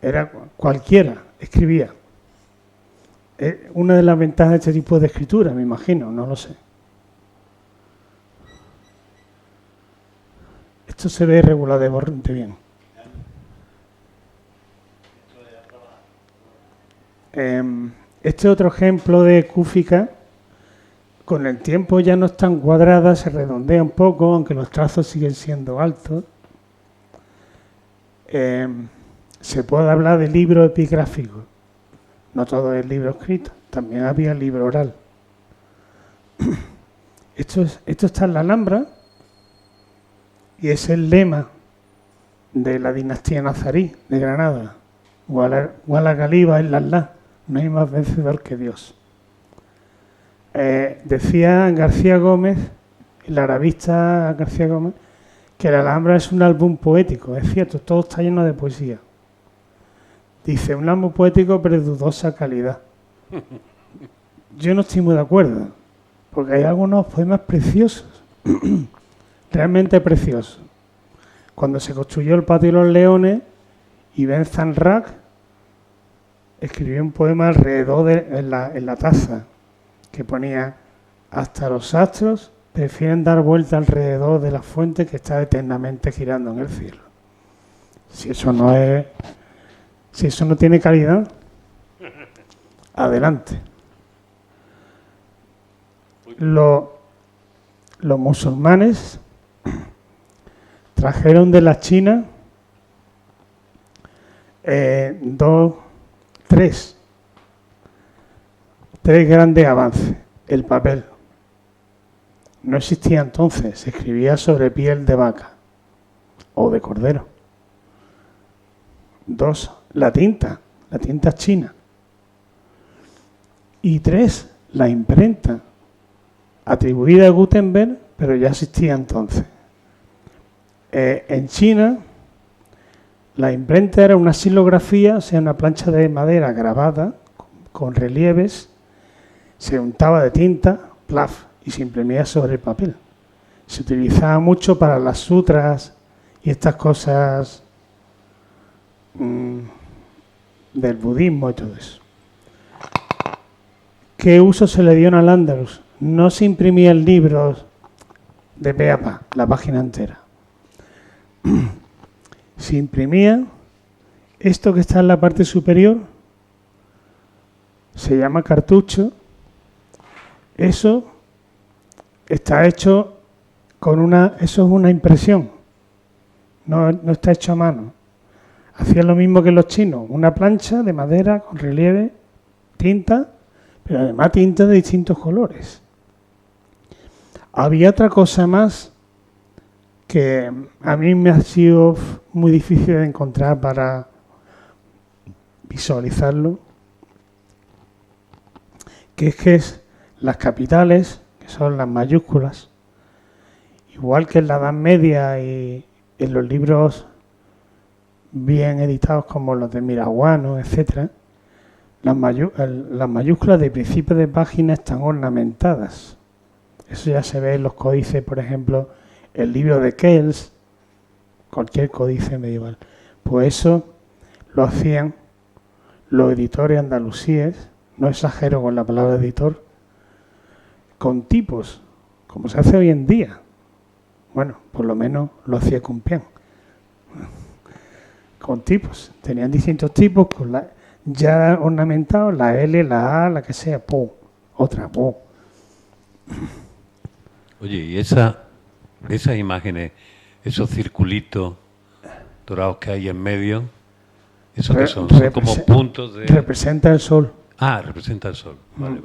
Era cualquiera, escribía. Una de las ventajas de este tipo de escritura, me imagino, no lo sé. Esto se ve regulado de bien. Este otro ejemplo de cúfica, con el tiempo ya no es tan cuadrada, se redondea un poco, aunque los trazos siguen siendo altos. Se puede hablar de libro epigráfico. No todo es libro escrito, también había libro oral. Esto está en la Alhambra y es el lema de la dinastía nazarí de Granada. Wala Galiba illallah, no hay más vencedor que Dios. Decía García Gómez, el arabista García Gómez, que la Alhambra es un álbum poético. Es cierto, todo está lleno de poesía. Dice, un álbum poético pero de dudosa calidad. Yo no estoy muy de acuerdo, porque hay algunos poemas preciosos, realmente preciosos. Cuando se construyó el Patio de los Leones, Ibn Zanraq escribió un poema alrededor en la taza, que ponía, hasta los astros prefieren dar vuelta alrededor de la fuente que está eternamente girando en el cielo. Si eso no tiene calidad, adelante. Los musulmanes trajeron de la China tres grandes avances. El papel. No existía entonces, se escribía sobre piel de vaca o de cordero. 2, la tinta china. Y 3, la imprenta, atribuida a Gutenberg, pero ya existía entonces. En China, la imprenta era una xilografía, o sea, una plancha de madera grabada con relieves, se untaba de tinta, plaf, y se imprimía sobre el papel. Se utilizaba mucho para las sutras y estas cosas del budismo y todo eso. ¿Qué uso se le dio en Al-Ándalus? No se imprimían libros de pe a pa, la página entera. Se imprimía esto que está en la parte superior, se llama cartucho. Eso está hecho eso es una impresión, no está hecho a mano. Hacían lo mismo que los chinos, una plancha de madera con relieve, tinta, pero además tinta de distintos colores. Había otra cosa más que a mí me ha sido muy difícil de encontrar para visualizarlo, que es las capitales, que son las mayúsculas, igual que en la Edad Media y en los libros bien editados como los de Miraguano, etcétera, las mayúsculas de principio de página están ornamentadas. Eso ya se ve en los códices, por ejemplo, el libro de Kells, cualquier códice medieval. Pues eso lo hacían los editores andalusíes, no exagero con la palabra editor, con tipos, como se hace hoy en día. Bueno, por lo menos lo hacía Compián. Con tipos. Tenían distintos tipos, ya ornamentado, la L, la A, la que sea, ¡pum! Otra, ¡pum! Oye, y esas imágenes, esos circulitos dorados que hay en medio, ¿eso qué son? Son como puntos de... Representa el sol. Ah, representa el sol. Vale.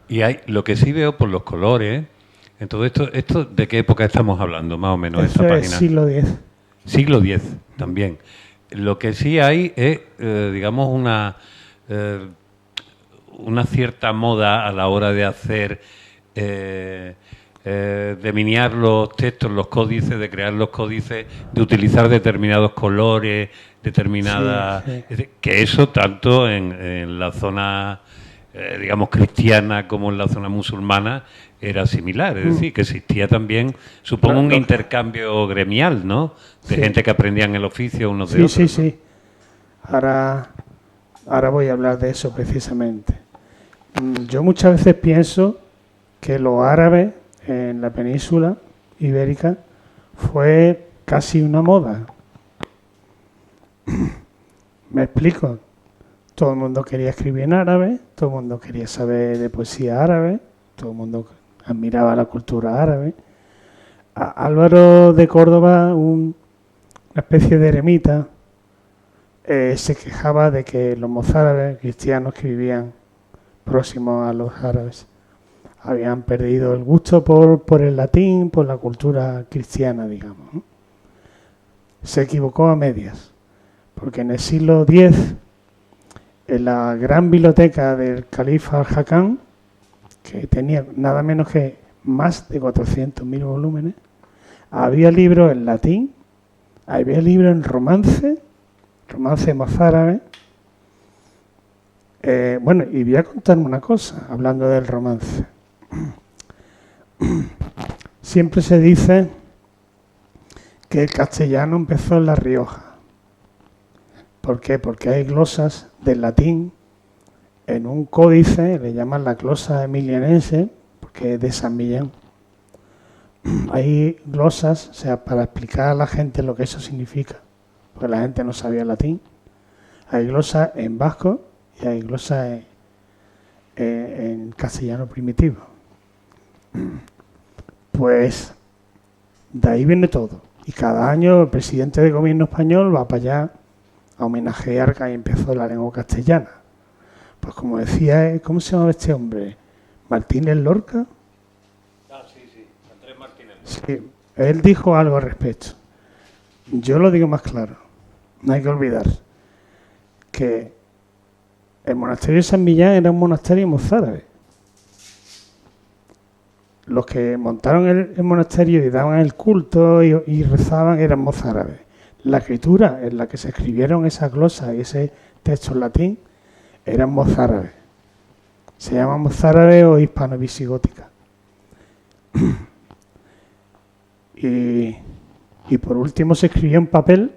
Y hay, lo que sí veo por los colores, en todo esto ¿de qué época estamos hablando, más o menos, Eso esta es página? siglo X. Siglo X, también. Lo que sí hay es, digamos, una cierta moda a la hora de hacer, de miniar los textos, los códices, de crear los códices, de utilizar determinados colores, determinadas... Sí. Que eso tanto en la zona, digamos, cristiana como en la zona musulmana era similar. Es decir, que existía también, supongo, un intercambio gremial, ¿no? De gente que aprendían el oficio unos de otros. Sí. Ahora voy a hablar de eso precisamente. Yo muchas veces pienso que los árabes en la península ibérica fue casi una moda. Me explico. Todo el mundo quería escribir en árabe, todo el mundo quería saber de poesía árabe, todo el mundo admiraba la cultura árabe. Álvaro de Córdoba, una especie de eremita, se quejaba de que los mozárabes cristianos que vivían próximos a los árabes habían perdido el gusto por el latín, por la cultura cristiana, digamos, ¿no? Se equivocó a medias, porque en el siglo X, en la gran biblioteca del califa Al-Hakam, que tenía nada menos que más de 400.000 volúmenes, había libros en latín, había libros en romance mozárabe. Bueno, y voy a contar una cosa, hablando del romance. Siempre se dice que el castellano empezó en La Rioja. ¿Por qué? Porque hay glosas del latín en un códice, le llaman la glosa emilianense, porque es de San Millán. Hay glosas, o sea, para explicar a la gente lo que eso significa, porque la gente no sabía latín. Hay glosas en vasco y hay glosas en castellano primitivo. Pues de ahí viene todo. Y cada año el presidente del gobierno español va para allá a homenajear que ahí empezó la lengua castellana. Pues como decía, ¿cómo se llamaba este hombre? ¿Martínez Lorca? Ah, sí, Andrés Martínez Lorca. Sí, él dijo algo al respecto. Yo lo digo más claro. No hay que olvidar que el monasterio de San Millán era un monasterio mozárabe. Los que montaron el monasterio y daban el culto y rezaban eran mozárabes. La escritura en la que se escribieron esas glosas y ese texto en latín eran mozárabes. Se llama mozárabe o hispano-visigótica. Y por último se escribió en papel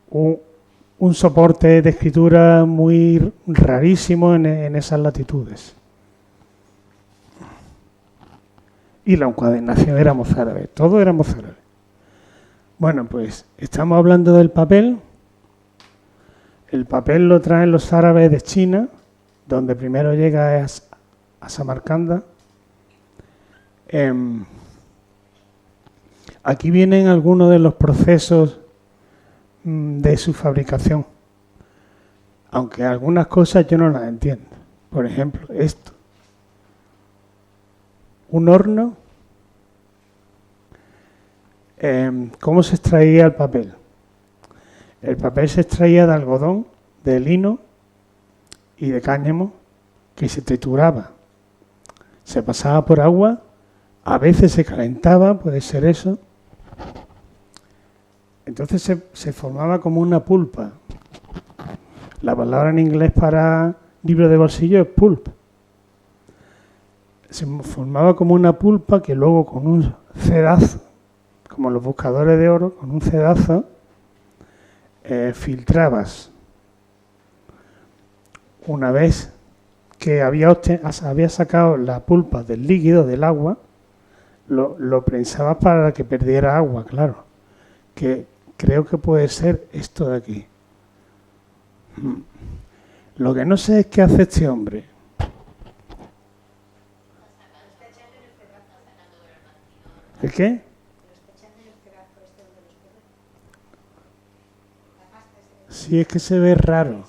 un soporte de escritura muy rarísimo en esas latitudes. Y la encuadernación era mozárabe, todo era mozárabe. Bueno, pues estamos hablando del papel. El papel lo traen los árabes de China, donde primero llega a Samarcanda. Aquí vienen algunos de los procesos de su fabricación, aunque algunas cosas yo no las entiendo. Por ejemplo, esto. Un horno. ¿Cómo se extraía el papel? El papel se extraía de algodón, de lino y de cáñamo, que se trituraba. Se pasaba por agua, a veces se calentaba, puede ser eso. Entonces se formaba como una pulpa. La palabra en inglés para libro de bolsillo es pulp. Se formaba como una pulpa que luego con un cedazo, como los buscadores de oro, con un cedazo filtrabas. Una vez que había sacado la pulpa del líquido, del agua, lo prensabas para que perdiera agua, claro. Que creo que puede ser esto de aquí. Lo que no sé es qué hace este hombre. ¿El qué? Sí, es que se ve raro.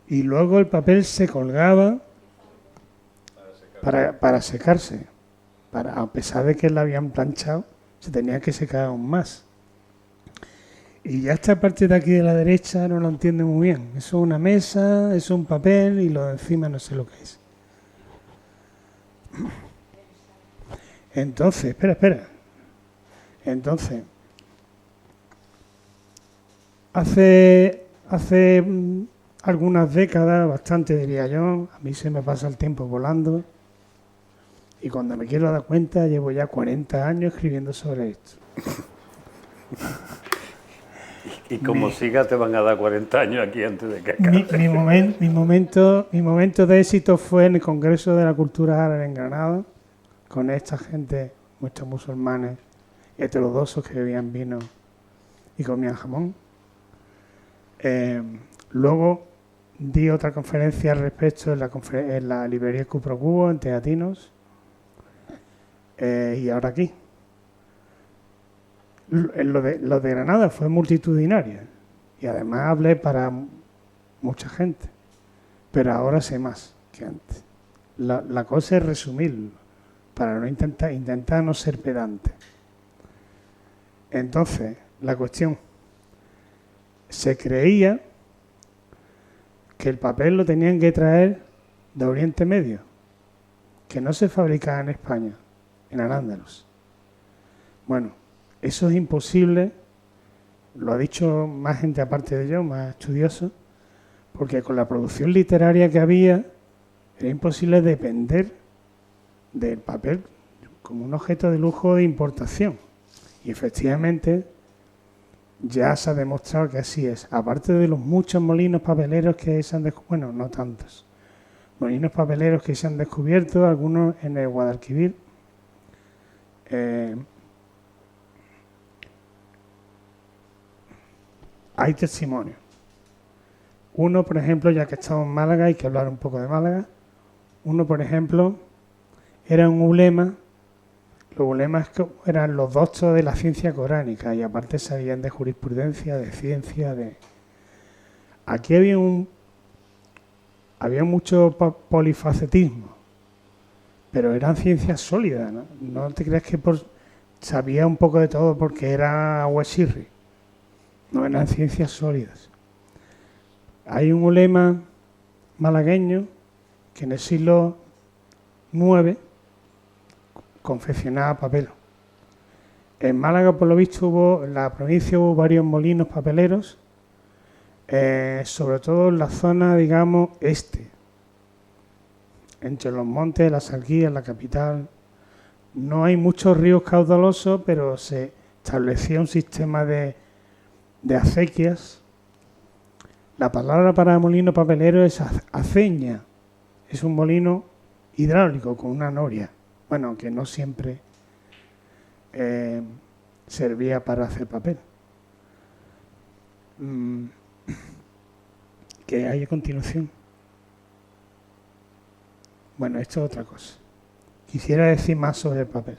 Y luego el papel se colgaba para secarse. A pesar de que lo habían planchado, se tenía que secar aún más. Y ya esta parte de aquí de la derecha no lo entiende muy bien. Eso es una mesa, eso es un papel y lo de encima no sé lo que es. Entonces, espera. Entonces, hace algunas décadas, bastante diría yo, a mí se me pasa el tiempo volando y cuando me quiero dar cuenta llevo ya 40 años escribiendo sobre esto. Y como sigas te van a dar 40 años aquí antes de que acabe. Mi momento de éxito fue en el Congreso de la Cultura Árabe en Granada, con esta gente, muchos musulmanes heterodoxos que bebían vino y comían jamón. Luego di otra conferencia al respecto en la librería Cupro Cubo, en Teatinos, y ahora aquí. Lo de Granada fue multitudinario y además hablé para mucha gente, pero ahora sé más que antes. La cosa es resumirlo, para no intentar no ser pedante. Entonces, la cuestión, se creía que el papel lo tenían que traer de Oriente Medio, que no se fabricaba en España, en Al-Ándalus. Bueno, eso es imposible, lo ha dicho más gente aparte de yo, más estudiosos, porque con la producción literaria que había, era imposible depender del papel como un objeto de lujo de importación. Y efectivamente ya se ha demostrado que así es. Aparte de los muchos molinos papeleros que se han descubierto, bueno, no tantos, molinos papeleros que se han descubierto, algunos en el Guadalquivir, hay testimonios. Uno, por ejemplo, ya que estamos en Málaga, hay que hablar un poco de Málaga. Uno, por ejemplo, era un ulema. Los ulemas eran los doctos de la ciencia coránica y aparte sabían de jurisprudencia, de ciencia, de... Aquí había mucho polifacetismo, pero eran ciencias sólidas, ¿no? No te creas que sabía un poco de todo porque era Weshirri. No eran ciencias sólidas. Hay un ulema malagueño que en el siglo IX confeccionaba papel. En Málaga, por lo visto, en la provincia hubo varios molinos papeleros, sobre todo en la zona, digamos, este, entre los montes, las Alquías, la capital. No hay muchos ríos caudalosos, pero se establecía un sistema de acequias. La palabra para molino papelero es aceña. Es un molino hidráulico con una noria. Bueno, que no siempre servía para hacer papel. ¿Qué hay a continuación? Bueno, esto es otra cosa. Quisiera decir más sobre el papel.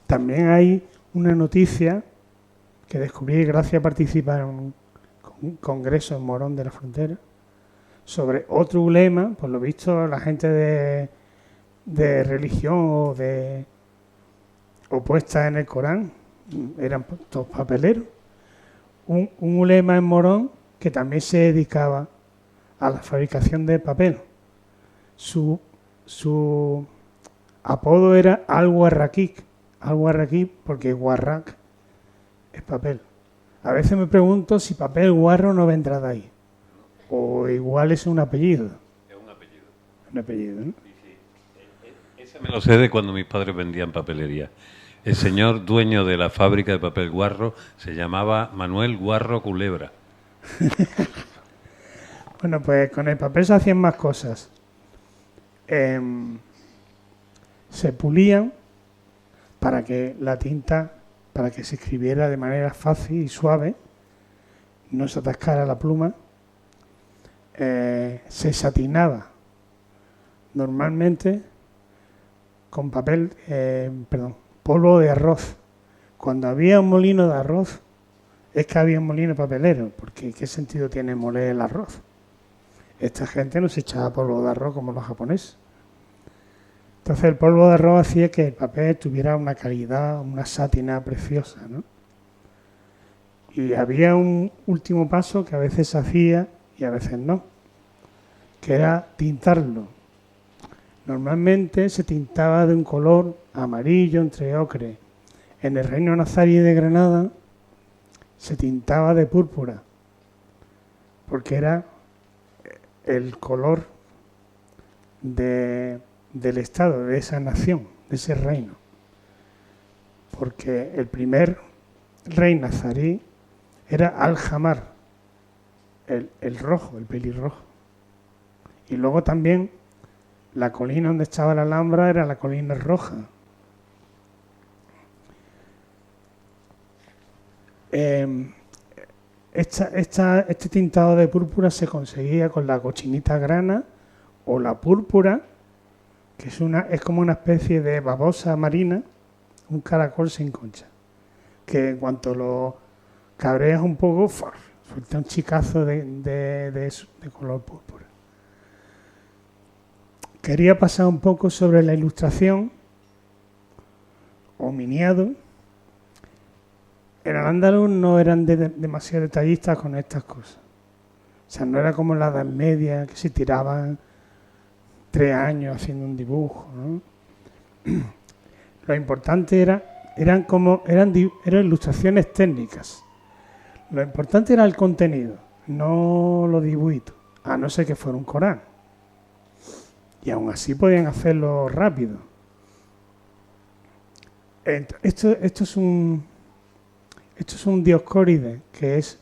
También hay una noticia que descubrí gracias a participar en un congreso en Morón de la Frontera sobre otro ulema, por lo visto la gente de religión o de opuesta en el Corán, eran todos papeleros. Un ulema en Morón que también se dedicaba a la fabricación de papel. Su apodo era Al-Warraqiq, porque Warraq es papel. A veces me pregunto si papel guarro no vendrá de ahí. O igual es un apellido. Es un apellido. Un apellido, ¿no? Sí. Ese me lo sé de cuando mis padres vendían papelería. El señor dueño de la fábrica de papel Guarro se llamaba Manuel Guarro Culebra. Bueno, pues con el papel se hacían más cosas. Se pulían para que la tinta para que se escribiera de manera fácil y suave, no se atascara la pluma, se satinaba normalmente con polvo de arroz. Cuando había un molino de arroz, es que había un molino papelero, porque ¿qué sentido tiene moler el arroz? Esta gente no se echaba polvo de arroz como los japoneses. Entonces el polvo de arroz hacía que el papel tuviera una calidad, una sátina preciosa, ¿no? Y había un último paso que a veces se hacía y a veces no, que era tintarlo. Normalmente se tintaba de un color amarillo entre ocre. En el reino nazarí de Granada se tintaba de púrpura, porque era el color del Estado, de esa nación, de ese reino. Porque el primer rey nazarí era Al-Jamar, el rojo, el pelirrojo. Y luego también la colina donde estaba la Alhambra era la colina roja. Este tintado de púrpura se conseguía con la cochinita grana o la púrpura, que es como una especie de babosa marina, un caracol sin concha, que en cuanto lo cabreas un poco, suelta un chicazo de color púrpura. Quería pasar un poco sobre la ilustración o miniado. En Al-Ándalus no eran demasiado detallistas con estas cosas. O sea, no era como la Edad Media, que se tiraban 3 años haciendo un dibujo, ¿no? Lo importante eran ilustraciones técnicas. Lo importante era el contenido, no los dibujitos, a no ser que fuera un Corán. Y aún así podían hacerlo rápido. Esto es un Dioscórides, que es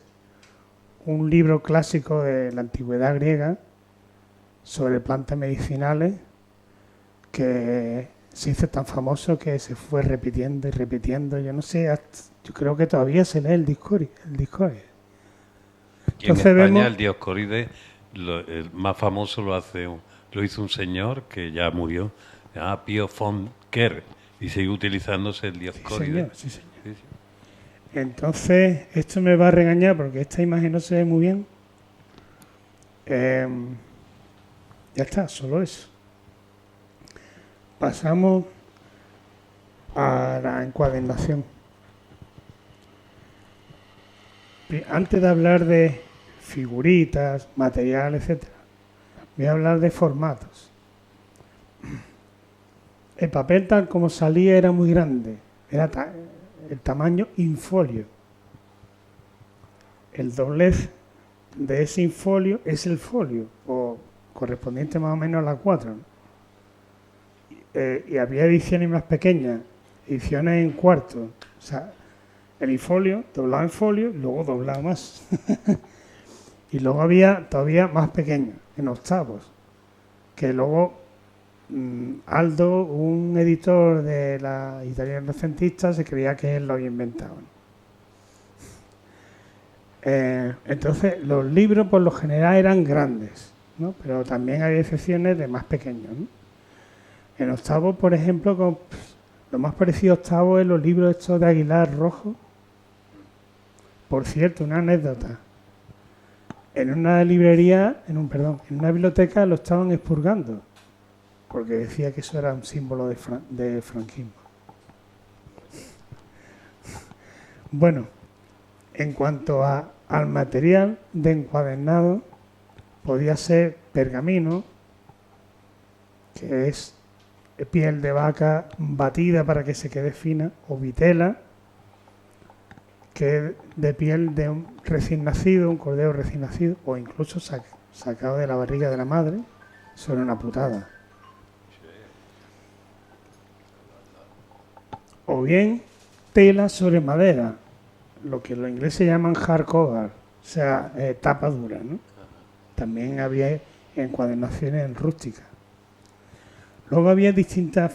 un libro clásico de la antigüedad griega sobre plantas medicinales, que se hizo tan famoso que se fue repitiendo y repitiendo. Yo no sé, yo creo que todavía se lee el Dioscórides. Y en España el Dioscórides, el más famoso lo hizo un señor que ya murió, se llama Pío Fonquer, y sigue utilizándose el Dioscórides. Sí, señor. Sí, sí. Entonces, esto me va a regañar porque esta imagen no se ve muy bien. Ya está, solo eso. Pasamos a la encuadernación. Antes de hablar de figuritas, material, etcétera, voy a hablar de formatos. El papel tal como salía era muy grande, era el tamaño infolio. El doblez de ese infolio es el folio, o correspondiente más o menos a la 4, ¿no? Y había ediciones más pequeñas, ediciones en cuarto. O sea, el infolio, doblado en folio, luego doblado más. Y luego había todavía más pequeños, en octavos, que luego Aldo, un editor de la Italiana Renacentista, se creía que él lo había inventado. Entonces, los libros por lo general eran grandes, ¿no? Pero también había excepciones de más pequeños, ¿no? En octavo, por ejemplo, lo más parecido a octavo es los libros estos de Aguilar Rojo. Por cierto, una anécdota. En una librería, en una biblioteca lo estaban expurgando, porque decía que eso era un símbolo de franquismo. Bueno, en cuanto al material de encuadernado, podía ser pergamino, que es piel de vaca batida para que se quede fina, o vitela, que es de piel de un recién nacido, un cordero recién nacido, o incluso sacado de la barriga de la madre. Eso era una putada. O bien tela sobre madera, lo que los ingleses llaman hardcover, o sea, tapa dura, ¿no? También había encuadernaciones en rústica. Luego había distintas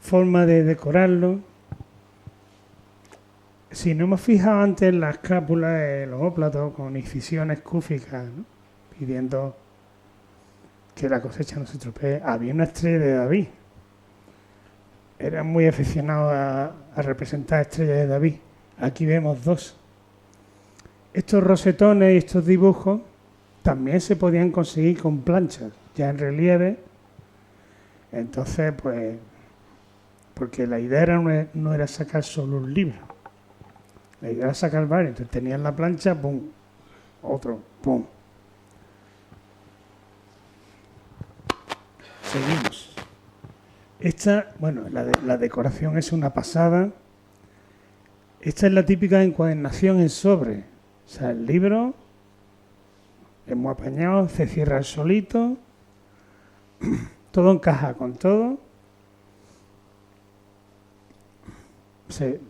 formas de decorarlo. Si no hemos fijado antes en la escápula de los óplatos con incisiones cúficas, ¿no? Pidiendo que la cosecha no se estropee, había una estrella de David. Eran muy aficionados a representar estrellas de David. Aquí vemos dos. Estos rosetones y estos dibujos también se podían conseguir con planchas, ya en relieve. Entonces, pues, porque la idea no era sacar solo un libro. La idea era sacar varios. Entonces tenían la plancha, pum, otro, pum. Seguimos. Esta, bueno, la decoración es una pasada. Esta es la típica encuadernación en sobre. O sea, el libro, hemos apañado, se cierra el solito, todo encaja con todo. Se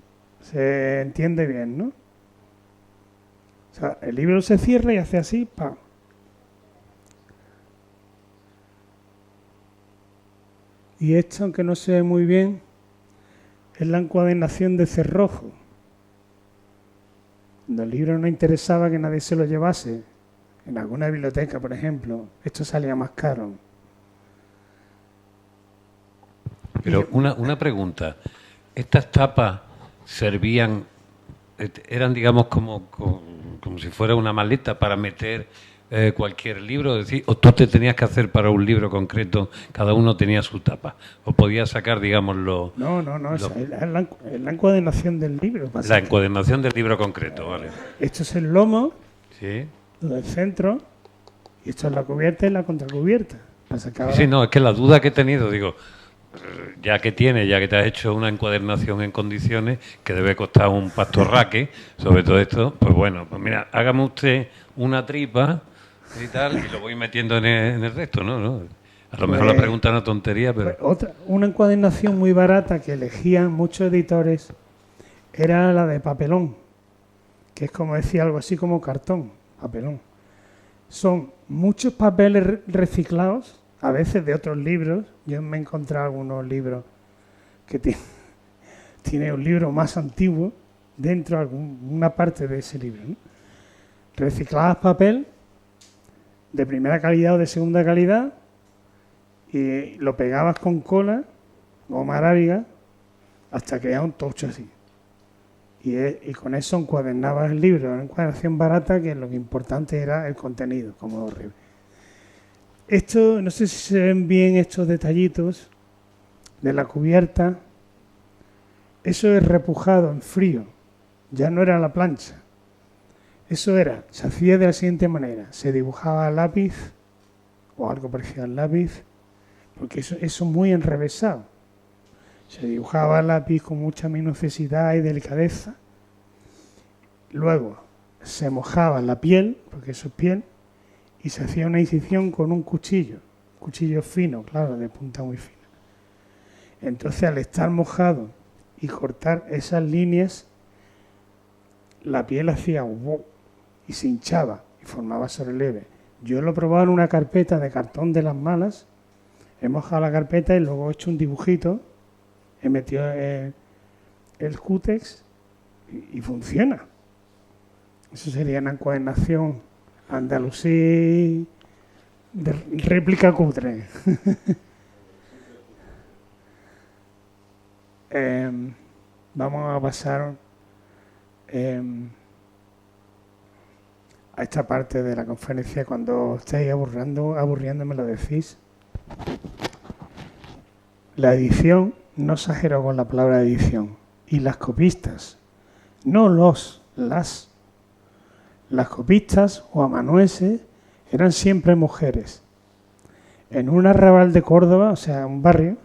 entiende bien, ¿no? O sea, el libro se cierra y hace así, ¡pam! Y esto, aunque no se ve muy bien, es la encuadernación de cerrojo. Cuando el libro no interesaba que nadie se lo llevase, en alguna biblioteca, por ejemplo, esto salía más caro. Pero una pregunta. ¿Estas tapas servían, eran digamos como si fuera una maleta para meter cualquier libro? Es decir, o tú te tenías que hacer para un libro concreto, cada uno tenía su tapa, o podías sacar, digamos, No, es la encuadernación del libro. La encuadernación del libro concreto, vale. Esto es el lomo, sí, lo del centro, y esto es la cubierta y la contracubierta. Sí, no, es que la duda que he tenido, digo, ya que te has hecho una encuadernación en condiciones, que debe costar un pastorraque, sobre todo esto, pues bueno, pues mira, hágame usted una tripa y tal, y lo voy metiendo en el resto, ¿no? A lo mejor la pregunta es una tontería, pero... Una encuadernación muy barata que elegían muchos editores era la de papelón, que es como decía algo así como cartón, papelón. Son muchos papeles reciclados, a veces de otros libros. Yo me he encontrado algunos libros que tiene un libro más antiguo dentro de una parte de ese libro, ¿no? Reciclabas papel de primera calidad o de segunda calidad y lo pegabas con cola, goma arábiga, hasta que era un tocho así. Y con eso encuadernabas el libro, una encuadernación barata que lo que importante era el contenido, como horrible. Esto, no sé si se ven bien estos detallitos de la cubierta. Eso es repujado en frío, ya no era la plancha. Eso se hacía de la siguiente manera: se dibujaba a lápiz o algo parecido al lápiz, porque eso es muy enrevesado. Se dibujaba a lápiz con mucha minuciosidad y delicadeza. Luego se mojaba la piel, porque eso es piel, y se hacía una incisión con un cuchillo fino, claro, de punta muy fina. Entonces, al estar mojado y cortar esas líneas, la piel hacía wow, y se hinchaba y formaba ese relieve. Yo lo he probado en una carpeta de cartón de las malas, he mojado la carpeta y luego he hecho un dibujito, he metido el cútex y funciona. Eso sería una encuadernación andalusí de réplica cutre. Vamos a pasar a esta parte de la conferencia. Cuando estéis aburriendo me lo decís. La edición, no exagero con la palabra edición, y las copistas, no las copistas o amanuenses eran siempre mujeres. En un arrabal de Córdoba, o sea, un barrio,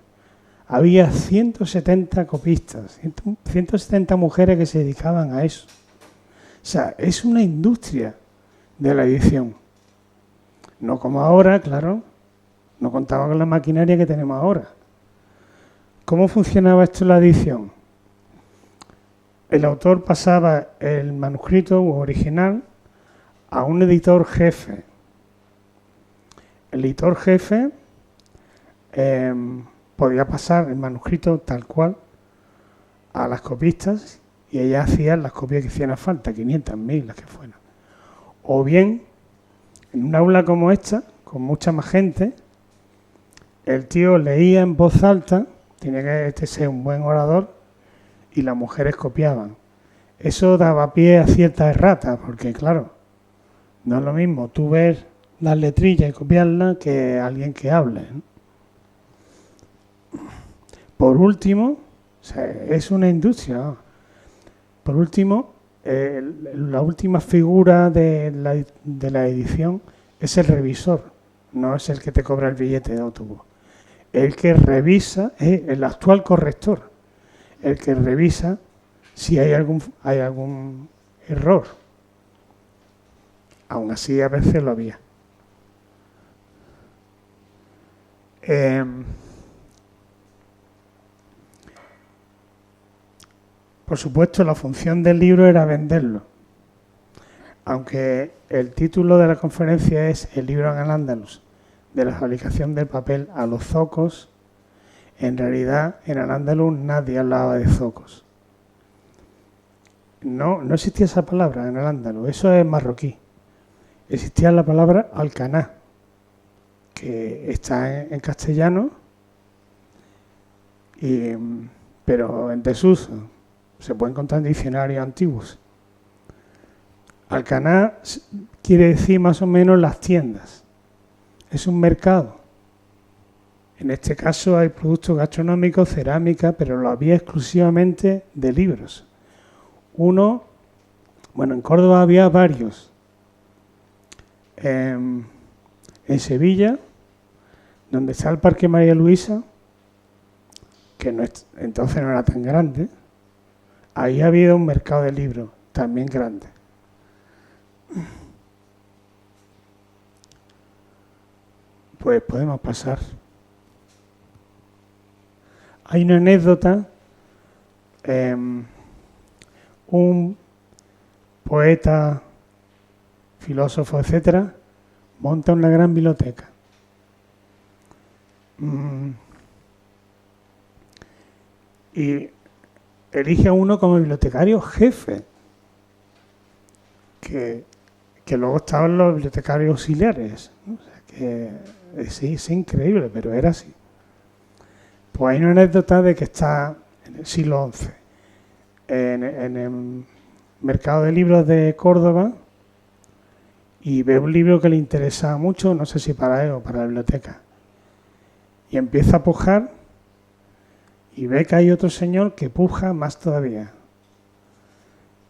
había 170 copistas, 170 mujeres que se dedicaban a eso. O sea, es una industria de la edición. No como ahora, claro, no contaba con la maquinaria que tenemos ahora. ¿Cómo funcionaba esto en la edición? El autor pasaba el manuscrito original a un editor jefe. El editor jefe podía pasar el manuscrito tal cual a las copistas y ella hacía las copias que hicieran falta, 500, 1000, las que fueran. O bien, en un aula como esta, con mucha más gente, el tío leía en voz alta, tenía que ser un buen orador, y las mujeres copiaban. Eso daba pie a ciertas erratas, porque claro, no es lo mismo tú ver las letrillas y copiarlas que alguien que hable, ¿no? Por último, o sea, es una industria, ¿no? Por último, la última figura de la edición es el revisor, no es el que te cobra el billete de autobús. El que revisa es el actual corrector, el que revisa si hay algún error. Aún así, a veces lo había. Por supuesto, la función del libro era venderlo. Aunque el título de la conferencia es El libro en Al-Ándalus, de la fabricación del papel a los zocos, en realidad en Al-Ándalus nadie hablaba de zocos. No existía esa palabra en Al-Ándalus, eso es marroquí. Existía la palabra alcaná, que está en castellano, pero en desuso. Se puede encontrar en diccionarios antiguos. Alcaná quiere decir más o menos las tiendas. Es un mercado. En este caso hay productos gastronómicos, cerámica, pero lo había exclusivamente de libros. En Córdoba había varios. En Sevilla, donde está el Parque María Luisa, que entonces no era tan grande, ahí ha habido un mercado de libros, también grande. Pues podemos pasar. Hay una anécdota, un poeta, filósofo, etcétera, monta una gran biblioteca. Y elige a uno como bibliotecario jefe, que luego estaban los bibliotecarios auxiliares, ¿no? O sea que sí, es increíble, pero era así. Pues hay una anécdota de que está en el siglo XI, en el mercado de libros de Córdoba, y ve un libro que le interesa mucho, no sé si para él o para la biblioteca, y empieza a pujar, y ve que hay otro señor que puja más todavía.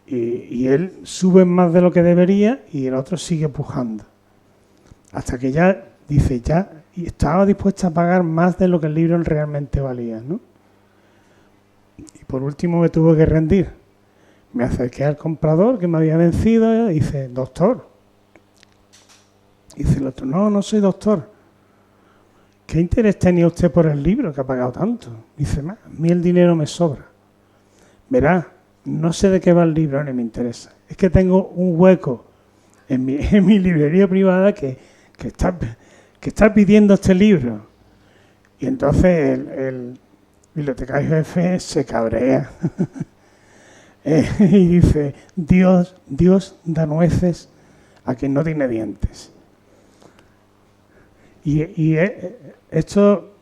Y él sube más de lo que debería y el otro sigue pujando. Hasta que ya dice, y estaba dispuesta a pagar más de lo que el libro realmente valía, ¿no? Y por último me tuvo que rendir. Me acerqué al comprador que me había vencido y dice, doctor. Dice el otro, no soy doctor. ¿Qué interés tenía usted por el libro que ha pagado tanto? Dice, a mí el dinero me sobra. Verá, no sé de qué va el libro, ni me interesa. Es que tengo un hueco en mi librería privada que está pidiendo este libro. Y entonces el bibliotecario jefe se cabrea. Y dice, Dios da nueces a quien no tiene dientes. Y esto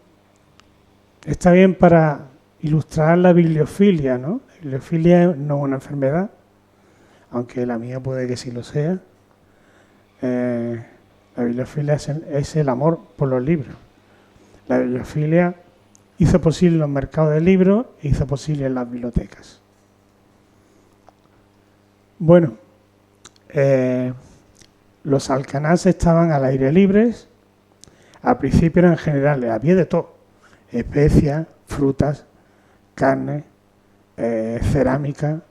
está bien para ilustrar la bibliofilia, ¿no? La bibliofilia no es una enfermedad, aunque la mía puede que sí lo sea. La bibliofilia es el amor por los libros. La bibliofilia hizo posible los mercados de libros e hizo posible las bibliotecas. Bueno, los alcanás estaban al aire libre. Al principio eran generales, había de todo. Especias, frutas, carne, cerámica,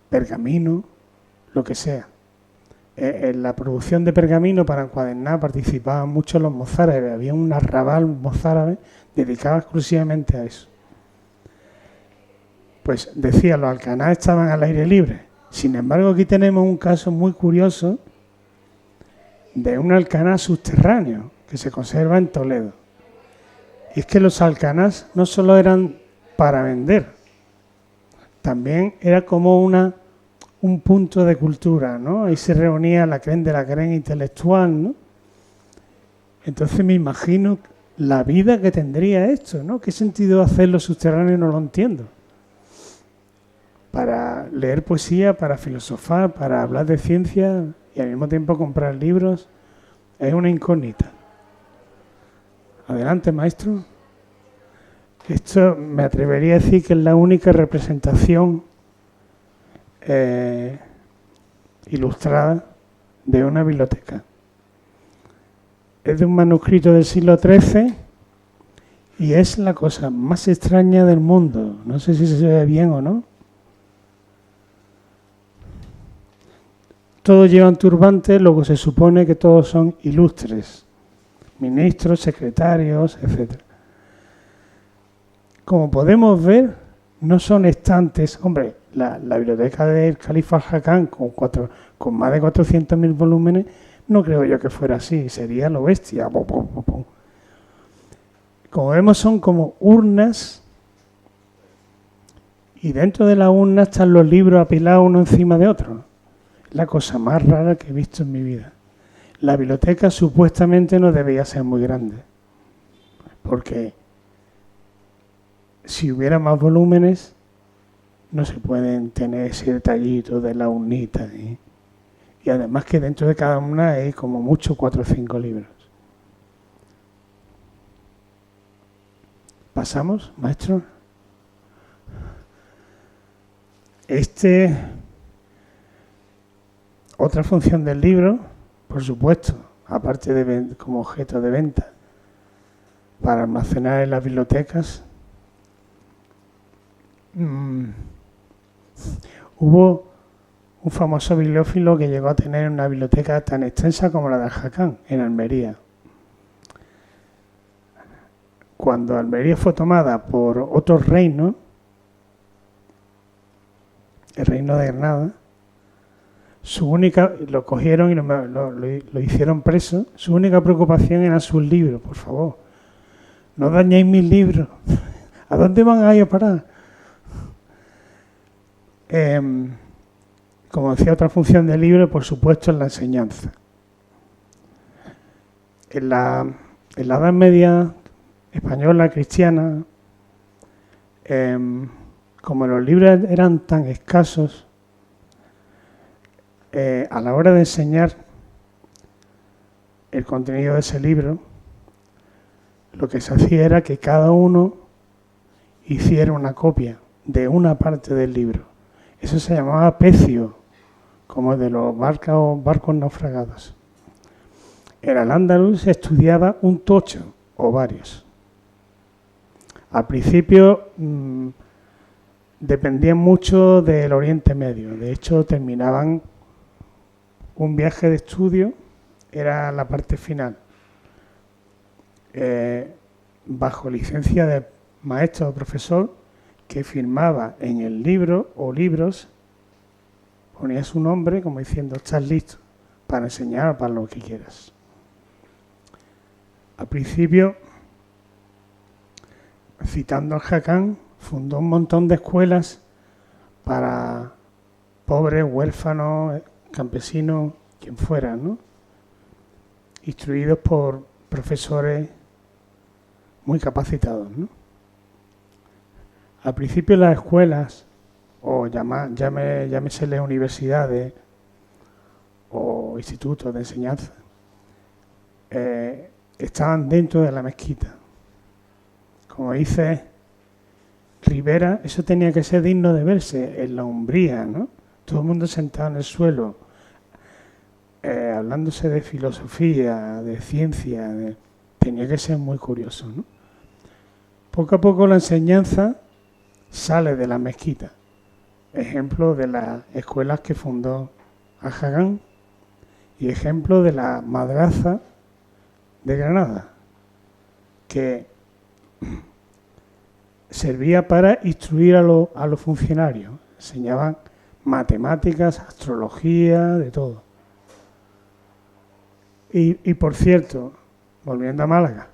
pergamino, lo que sea. En la producción de pergamino para encuadernar participaban mucho los mozárabes. Había un arrabal mozárabe dedicado exclusivamente a eso. Pues decía, los alcanás estaban al aire libre. Sin embargo, aquí tenemos un caso muy curioso de un alcaná subterráneo que se conserva en Toledo. Y es que los alcanás no solo eran para vender, también era como un punto de cultura, ¿no? Ahí se reunía la creen intelectual, ¿no? Entonces me imagino la vida que tendría esto, ¿no? ¿Qué sentido hacerlo subterráneo? No lo entiendo. Para leer poesía, para filosofar, para hablar de ciencia y al mismo tiempo comprar libros, es una incógnita. Adelante, maestro. Esto me atrevería a decir que es la única representación ilustrada de una biblioteca. Es de un manuscrito del siglo XIII y es la cosa más extraña del mundo. No sé si se ve bien o no. Todos llevan turbantes, luego se supone que todos son ilustres, ministros, secretarios, etc. Como podemos ver, no son estantes. Hombre, la biblioteca del califa Al-Hakam con más de 400.000 volúmenes, no creo yo que fuera así, sería lo bestia. Como vemos, son como urnas y dentro de la urna están los libros apilados uno encima de otro. La cosa más rara que he visto en mi vida. La biblioteca supuestamente no debía ser muy grande, porque si hubiera más volúmenes no se pueden tener ese detallito de la urnita, ¿eh? Y además que dentro de cada una hay como mucho 4 o 5 libros. ¿Pasamos, maestro? Otra función del libro, por supuesto, aparte de como objeto de venta, para almacenar en las bibliotecas. Hubo un famoso bibliófilo que llegó a tener una biblioteca tan extensa como la de Al-Hakam, en Almería. Cuando Almería fue tomada por otro reino, el reino de Granada, lo cogieron y lo hicieron preso. Su única preocupación eran sus libros. Por favor, no dañéis mis libros. ¿A dónde van a ir a parar? Como decía, otra función del libro, por supuesto, es la enseñanza. En la Edad Media española, cristiana, como los libros eran tan escasos, a la hora de enseñar el contenido de ese libro, lo que se hacía era que cada uno hiciera una copia de una parte del libro. Eso se llamaba pecio, como de los barcos naufragados. En Al-Ándalus se estudiaba un tocho o varios. Al principio dependían mucho del Oriente Medio. De hecho, terminaban un viaje de estudio, era la parte final, bajo licencia de maestro o profesor, que firmaba en el libro o libros, ponía su nombre como diciendo, estás listo para enseñar para lo que quieras. Al principio, citando al Hakam, fundó un montón de escuelas para pobres, huérfanos, campesinos, quien fuera, ¿no? Instruidos por profesores muy capacitados, ¿no? Al principio las escuelas, o llámesele universidades o institutos de enseñanza, estaban dentro de la mezquita. Como dice Rivera, eso tenía que ser digno de verse en la umbría, ¿no? Todo el mundo sentado en el suelo, hablándose de filosofía, de ciencia, tenía que ser muy curioso, ¿no? Poco a poco la enseñanza sale de la mezquita. Ejemplo de las escuelas que fundó Al-Hakam y ejemplo de la madraza de Granada, que servía para instruir a los funcionarios. Enseñaban matemáticas, astrología, de todo. Y por cierto, volviendo a Málaga,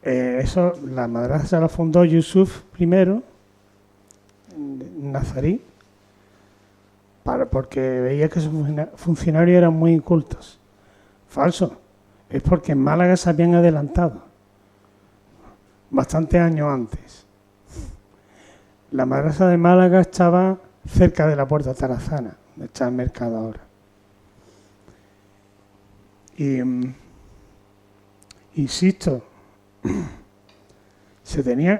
la madraza la fundó Yusuf I, nazarí, porque veía que sus funcionarios eran muy incultos. Falso. Es porque en Málaga se habían adelantado bastantes años antes. La madrasa de Málaga estaba cerca de la Puerta Tarazana, donde está el mercado ahora. Y insisto,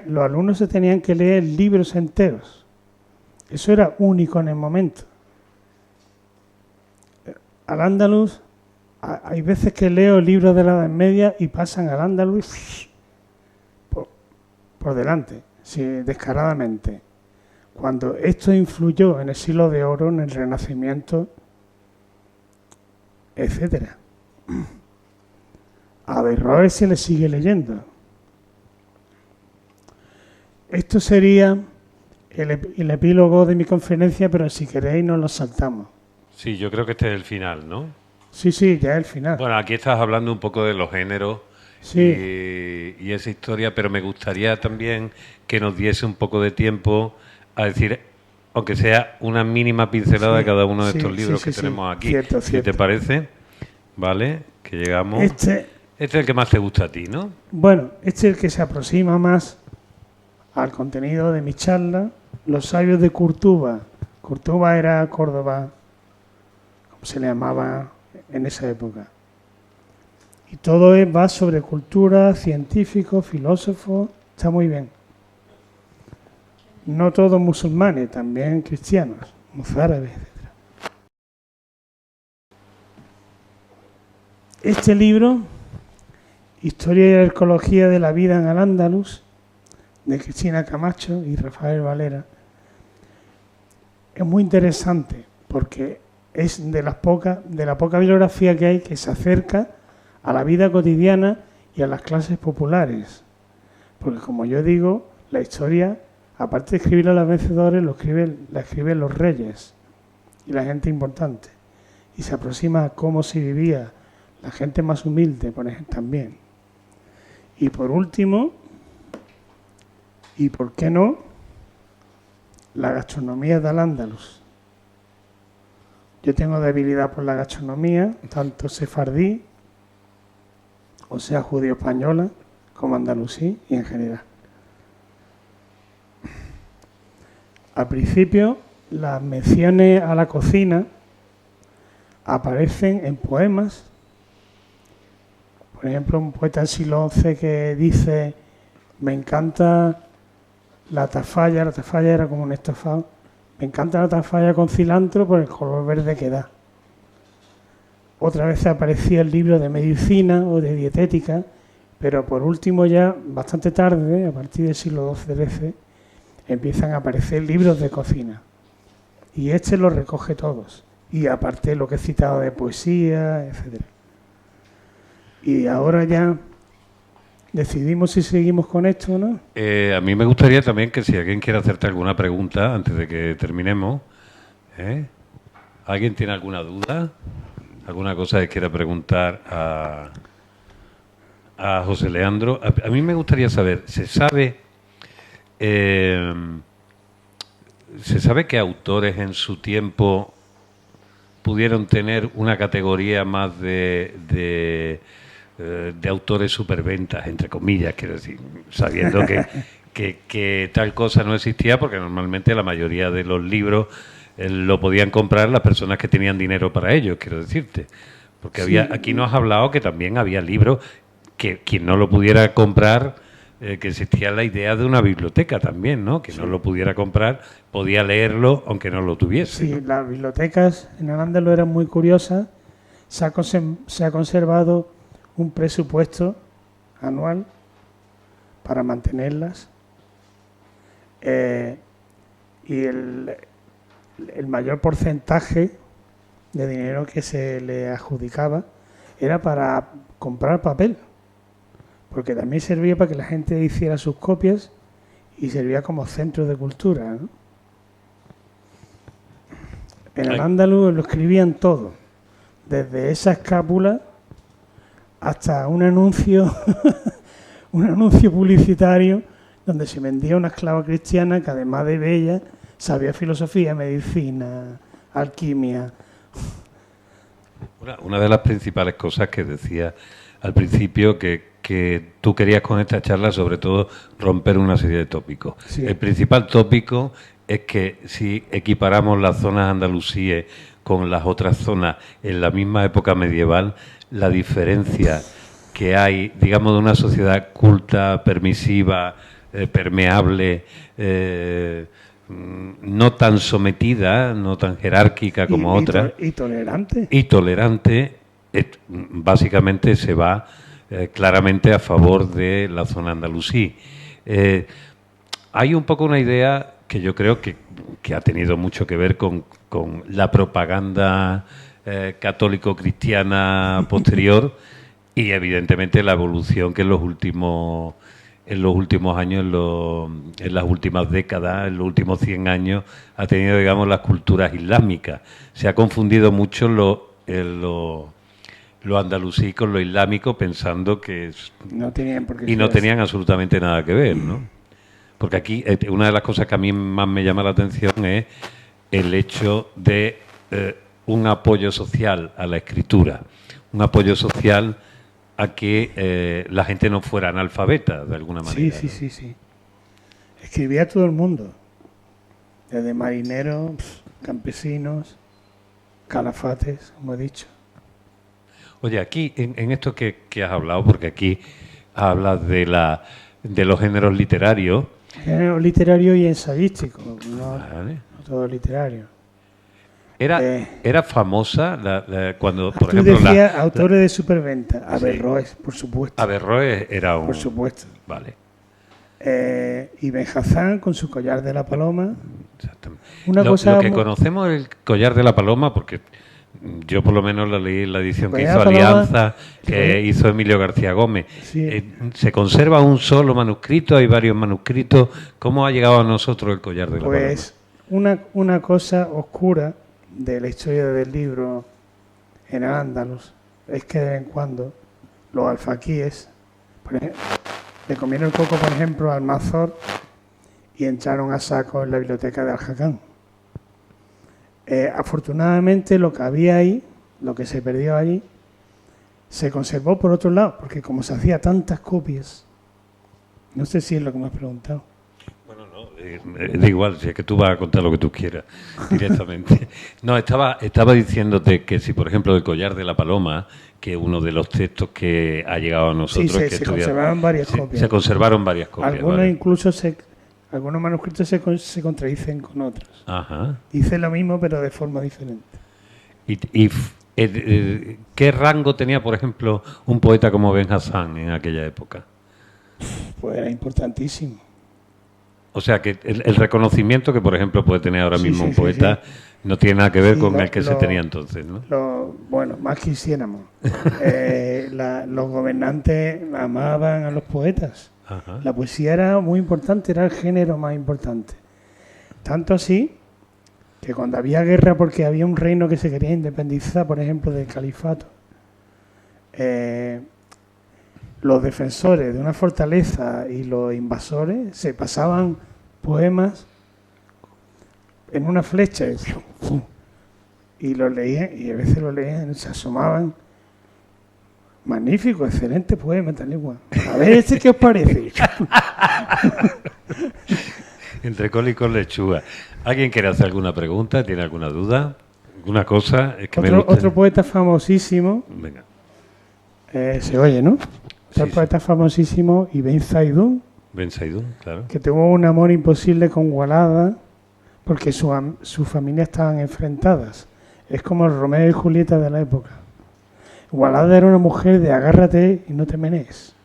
los alumnos se tenían que leer libros enteros. Eso era único en el momento. Al andaluz, hay veces que leo libros de la Edad Media y pasan al andaluz por delante, sí, descaradamente. Cuando esto influyó en el siglo de oro, en el Renacimiento, etcétera. A Averroes se le sigue leyendo. Esto sería el epílogo de mi conferencia, pero si queréis nos lo saltamos. Sí, yo creo que este es el final, ¿no? Sí, ya es el final. Bueno, aquí estás hablando un poco de los géneros y esa historia, pero me gustaría también que nos diese un poco de tiempo a decir, aunque sea una mínima pincelada de cada uno de estos libros que tenemos aquí. Cierto. ¿Te parece? ¿Vale? Que llegamos... Este es el que más te gusta a ti, ¿no? Bueno, este es el que se aproxima más al contenido de mi charla. Los sabios de Curtuba. Curtuba era Córdoba, como se le llamaba en esa época. Y todo va sobre cultura, científicos, filósofos. Está muy bien. No todos musulmanes, también cristianos, mozárabes, etc. Este libro, Historia y Arqueología de la vida en Al-Ándalus, de Cristina Camacho y Rafael Valera, es muy interesante porque es de la poca bibliografía que hay que se acerca a la vida cotidiana y a las clases populares. Porque, como yo digo, la historia, aparte de escribir a los vencedores, la escriben los reyes y la gente importante. Y se aproxima a cómo se vivía la gente más humilde, por ejemplo, también. Y por último, y por qué no, la gastronomía de Al-Ándalus. Yo tengo debilidad por la gastronomía, tanto sefardí, o sea, judío-española, como andalusí y en general. Al principio, las menciones a la cocina aparecen en poemas. Por ejemplo, un poeta del siglo XI que dice: me encanta la tafalla era como un estofado, me encanta la tafalla con cilantro por el color verde que da. Otra vez aparecía el libro de medicina o de dietética, pero por último ya, bastante tarde, a partir del siglo XII-XIII, empiezan a aparecer libros de cocina. Y este los recoge todos. Y aparte lo que he citado de poesía, etcétera. Y ahora ya decidimos si seguimos con esto o no. A mí me gustaría también que si alguien quiere hacerte alguna pregunta antes de que terminemos, ¿alguien tiene alguna duda? ¿Alguna cosa que quiera preguntar a José Leandro? A mí me gustaría saber, ¿se sabe que autores en su tiempo pudieron tener una categoría más de autores superventas, entre comillas, quiero decir, sabiendo que tal cosa no existía, porque normalmente la mayoría de los libros lo podían comprar las personas que tenían dinero para ello, quiero decirte. Porque sí. Aquí nos has hablado que también había libros que quien no lo pudiera comprar, que existía la idea de una biblioteca también, ¿no? Que sí. No lo pudiera comprar, podía leerlo aunque no lo tuviese. Sí, ¿no? Las bibliotecas en Al-Ándalus eran muy curiosas. Se ha conservado un presupuesto anual para mantenerlas. Y el mayor porcentaje de dinero que se le adjudicaba era para comprar papel, porque también servía para que la gente hiciera sus copias y servía como centro de cultura, ¿no? En Al-Ándalus lo escribían todo, desde esa escápula hasta un anuncio un anuncio publicitario donde se vendía una esclava cristiana que, además de bella, sabía filosofía, medicina, alquimia. Una de las principales cosas que decía al principio que tú querías con esta charla, sobre todo, romper una serie de tópicos. Sí. El principal tópico es que si equiparamos las zonas andalusíes con las otras zonas en la misma época medieval, la diferencia que hay, digamos, de una sociedad culta, permisiva, permeable, no tan sometida, no tan jerárquica como otras. Y tolerante. Y tolerante, básicamente se va claramente a favor de la zona andalusí. Hay un poco una idea que yo creo que ha tenido mucho que ver con la propaganda católico-cristiana posterior y evidentemente la evolución que en los últimos años, en las últimas décadas, en los últimos 100 años, ha tenido, digamos, las culturas islámicas. Se ha confundido mucho lo andalusí con lo islámico, pensando que no tenían absolutamente nada que ver, ¿no? Porque aquí una de las cosas que a mí más me llama la atención es el hecho de un apoyo social a la escritura, un apoyo social a que la gente no fuera analfabeta, de alguna manera. Sí. Escribía todo el mundo, desde marineros, campesinos, calafates, como he dicho. Oye, aquí, en esto que has hablado, porque aquí hablas de los géneros literarios. Género literario y ensayístico, no todo literario. Era famosa cuando, por tú ejemplo... decías autores de superventa. Averroes, por supuesto. Averroes era un... Por supuesto. Vale. Ibn Hazán con su collar de la paloma. Exactamente. Lo que conocemos es el collar de la paloma, porque yo por lo menos lo leí en la edición que hizo Alianza, que hizo Emilio García Gómez. Sí. Se conserva un solo manuscrito, hay varios manuscritos. ¿Cómo ha llegado a nosotros el collar de la paloma? Pues una cosa oscura de la historia del libro en Al-Ándalus es que de vez en cuando los alfaquíes, por ejemplo, le comieron el coco, por ejemplo, al Mazor y entraron a saco en la biblioteca de Al-Hakam. Afortunadamente lo que había ahí, lo que se perdió allí, se conservó por otro lado, porque como se hacía tantas copias, no sé si es lo que me has preguntado. Bueno, no, da igual, si es que tú vas a contar lo que tú quieras directamente. No, estaba diciéndote que si, por ejemplo, el collar de la paloma, que es uno de los textos que ha llegado a nosotros... Sí, se conservaron varias copias. Se conservaron varias copias. Algunos incluso algunos manuscritos se contradicen con otros. Ajá. Dice lo mismo, pero de forma diferente. ¿Y qué rango tenía, por ejemplo, un poeta como Ben Hassan en aquella época? Pues era importantísimo. O sea, que el reconocimiento que, por ejemplo, puede tener ahora mismo un poeta no tiene nada que ver con el que se tenía entonces, ¿no? Bueno, más quisiéramos. Los gobernantes amaban a los poetas. Ajá. La poesía era muy importante, era el género más importante. Tanto así que cuando había guerra, porque había un reino que se quería independizar, por ejemplo, del califato, los defensores de una fortaleza y los invasores se pasaban poemas en una flecha y los leían, y a veces los leían, se asomaban. Magnífico, excelente poema, tal igual. A ver, ¿qué os parece? Entre col y con lechuga. ¿Alguien quiere hacer alguna pregunta? ¿Tiene alguna duda? ¿Alguna cosa? Es que otro poeta famosísimo. Venga. Se oye, ¿no? Otro poeta famosísimo, Ibn Zaidún. Ben Saidún, claro. Que tuvo un amor imposible con Walada porque su familia estaban enfrentadas. Es como el Romeo y Julieta de la época. Walada era una mujer de agárrate y no te menees.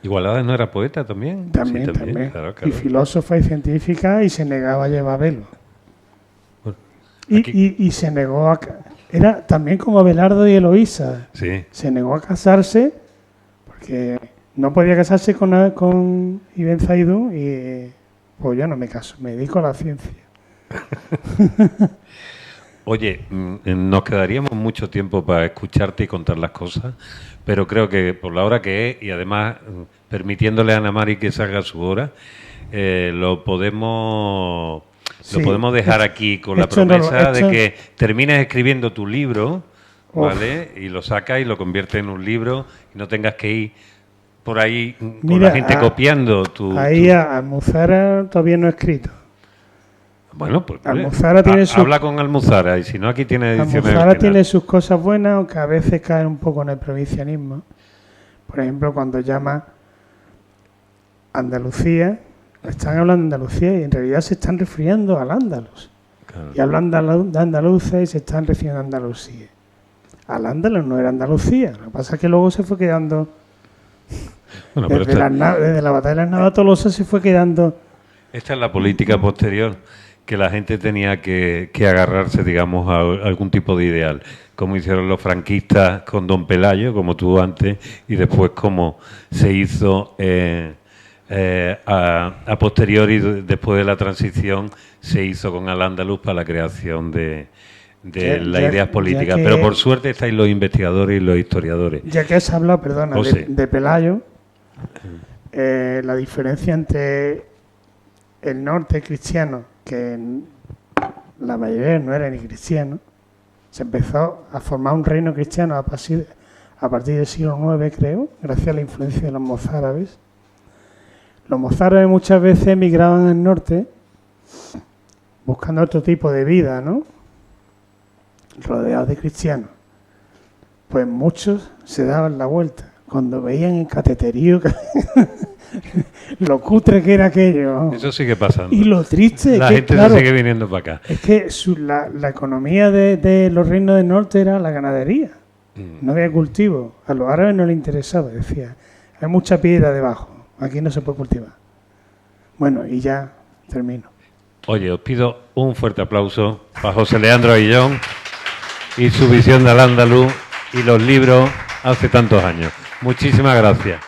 ¿Y Walada no era poeta también? También. Claro. Y filósofa y científica, y se negaba a llevar velo. Bueno, y se negó a... Era también como Abelardo y Eloísa. Sí. Se negó a casarse porque no podía casarse con Ibn Zaidún y pues yo no me caso, me dedico a la ciencia. Oye, nos quedaríamos mucho tiempo para escucharte y contar las cosas, pero creo que por la hora que es, y además permitiéndole a Ana Mari que salga a su hora, lo podemos lo podemos dejar aquí con la promesa de que termines escribiendo tu libro, ¿vale? Y lo sacas y lo conviertes en un libro y no tengas que ir por ahí con la gente copiando tu... Ahí Almuzara todavía no he escrito. Bueno, pues Almuzara habla con Almuzara y si no aquí tiene ediciones. Almuzara tiene sus cosas buenas, aunque a veces cae un poco en el provincianismo. Por ejemplo, cuando llama Andalucía, están hablando de Andalucía y en realidad se están refiriendo al Andaluz. Claro. Y hablan de andaluces y se están refiriendo a Andalucía. Al Andaluz no era Andalucía. Lo que pasa es que luego se fue quedando... Bueno, desde la batalla de las Navas Tolosa se fue quedando... Esta es la política posterior, que la gente tenía que agarrarse, digamos, a algún tipo de ideal, como hicieron los franquistas con Don Pelayo, como tú antes, y después como se hizo a posteriori, después de la transición, se hizo con Al-Ándalus para la creación de las ideas políticas. Pero por suerte estáis los investigadores y los historiadores. Ya que has hablado, perdona, de Pelayo, la diferencia entre el norte cristiano, que la mayoría no era ni cristiano, se empezó a formar un reino cristiano a partir del siglo IX, creo, gracias a la influencia de los mozárabes. Los mozárabes muchas veces emigraban al norte buscando otro tipo de vida, ¿no? Rodeados de cristianos. Pues muchos se daban la vuelta cuando veían el cateterío, lo cutre que era aquello. Eso sigue pasando. Y lo triste la gente se sigue viniendo para acá. Es que la economía de los reinos del norte era la ganadería. No había cultivo. A los árabes no les interesaba, decía. Hay mucha piedra debajo. Aquí no se puede cultivar. Bueno, y ya termino. Oye, os pido un fuerte aplauso para José Leandro Aguillón y su visión de Al-Ándalus y los libros hace tantos años. Muchísimas gracias.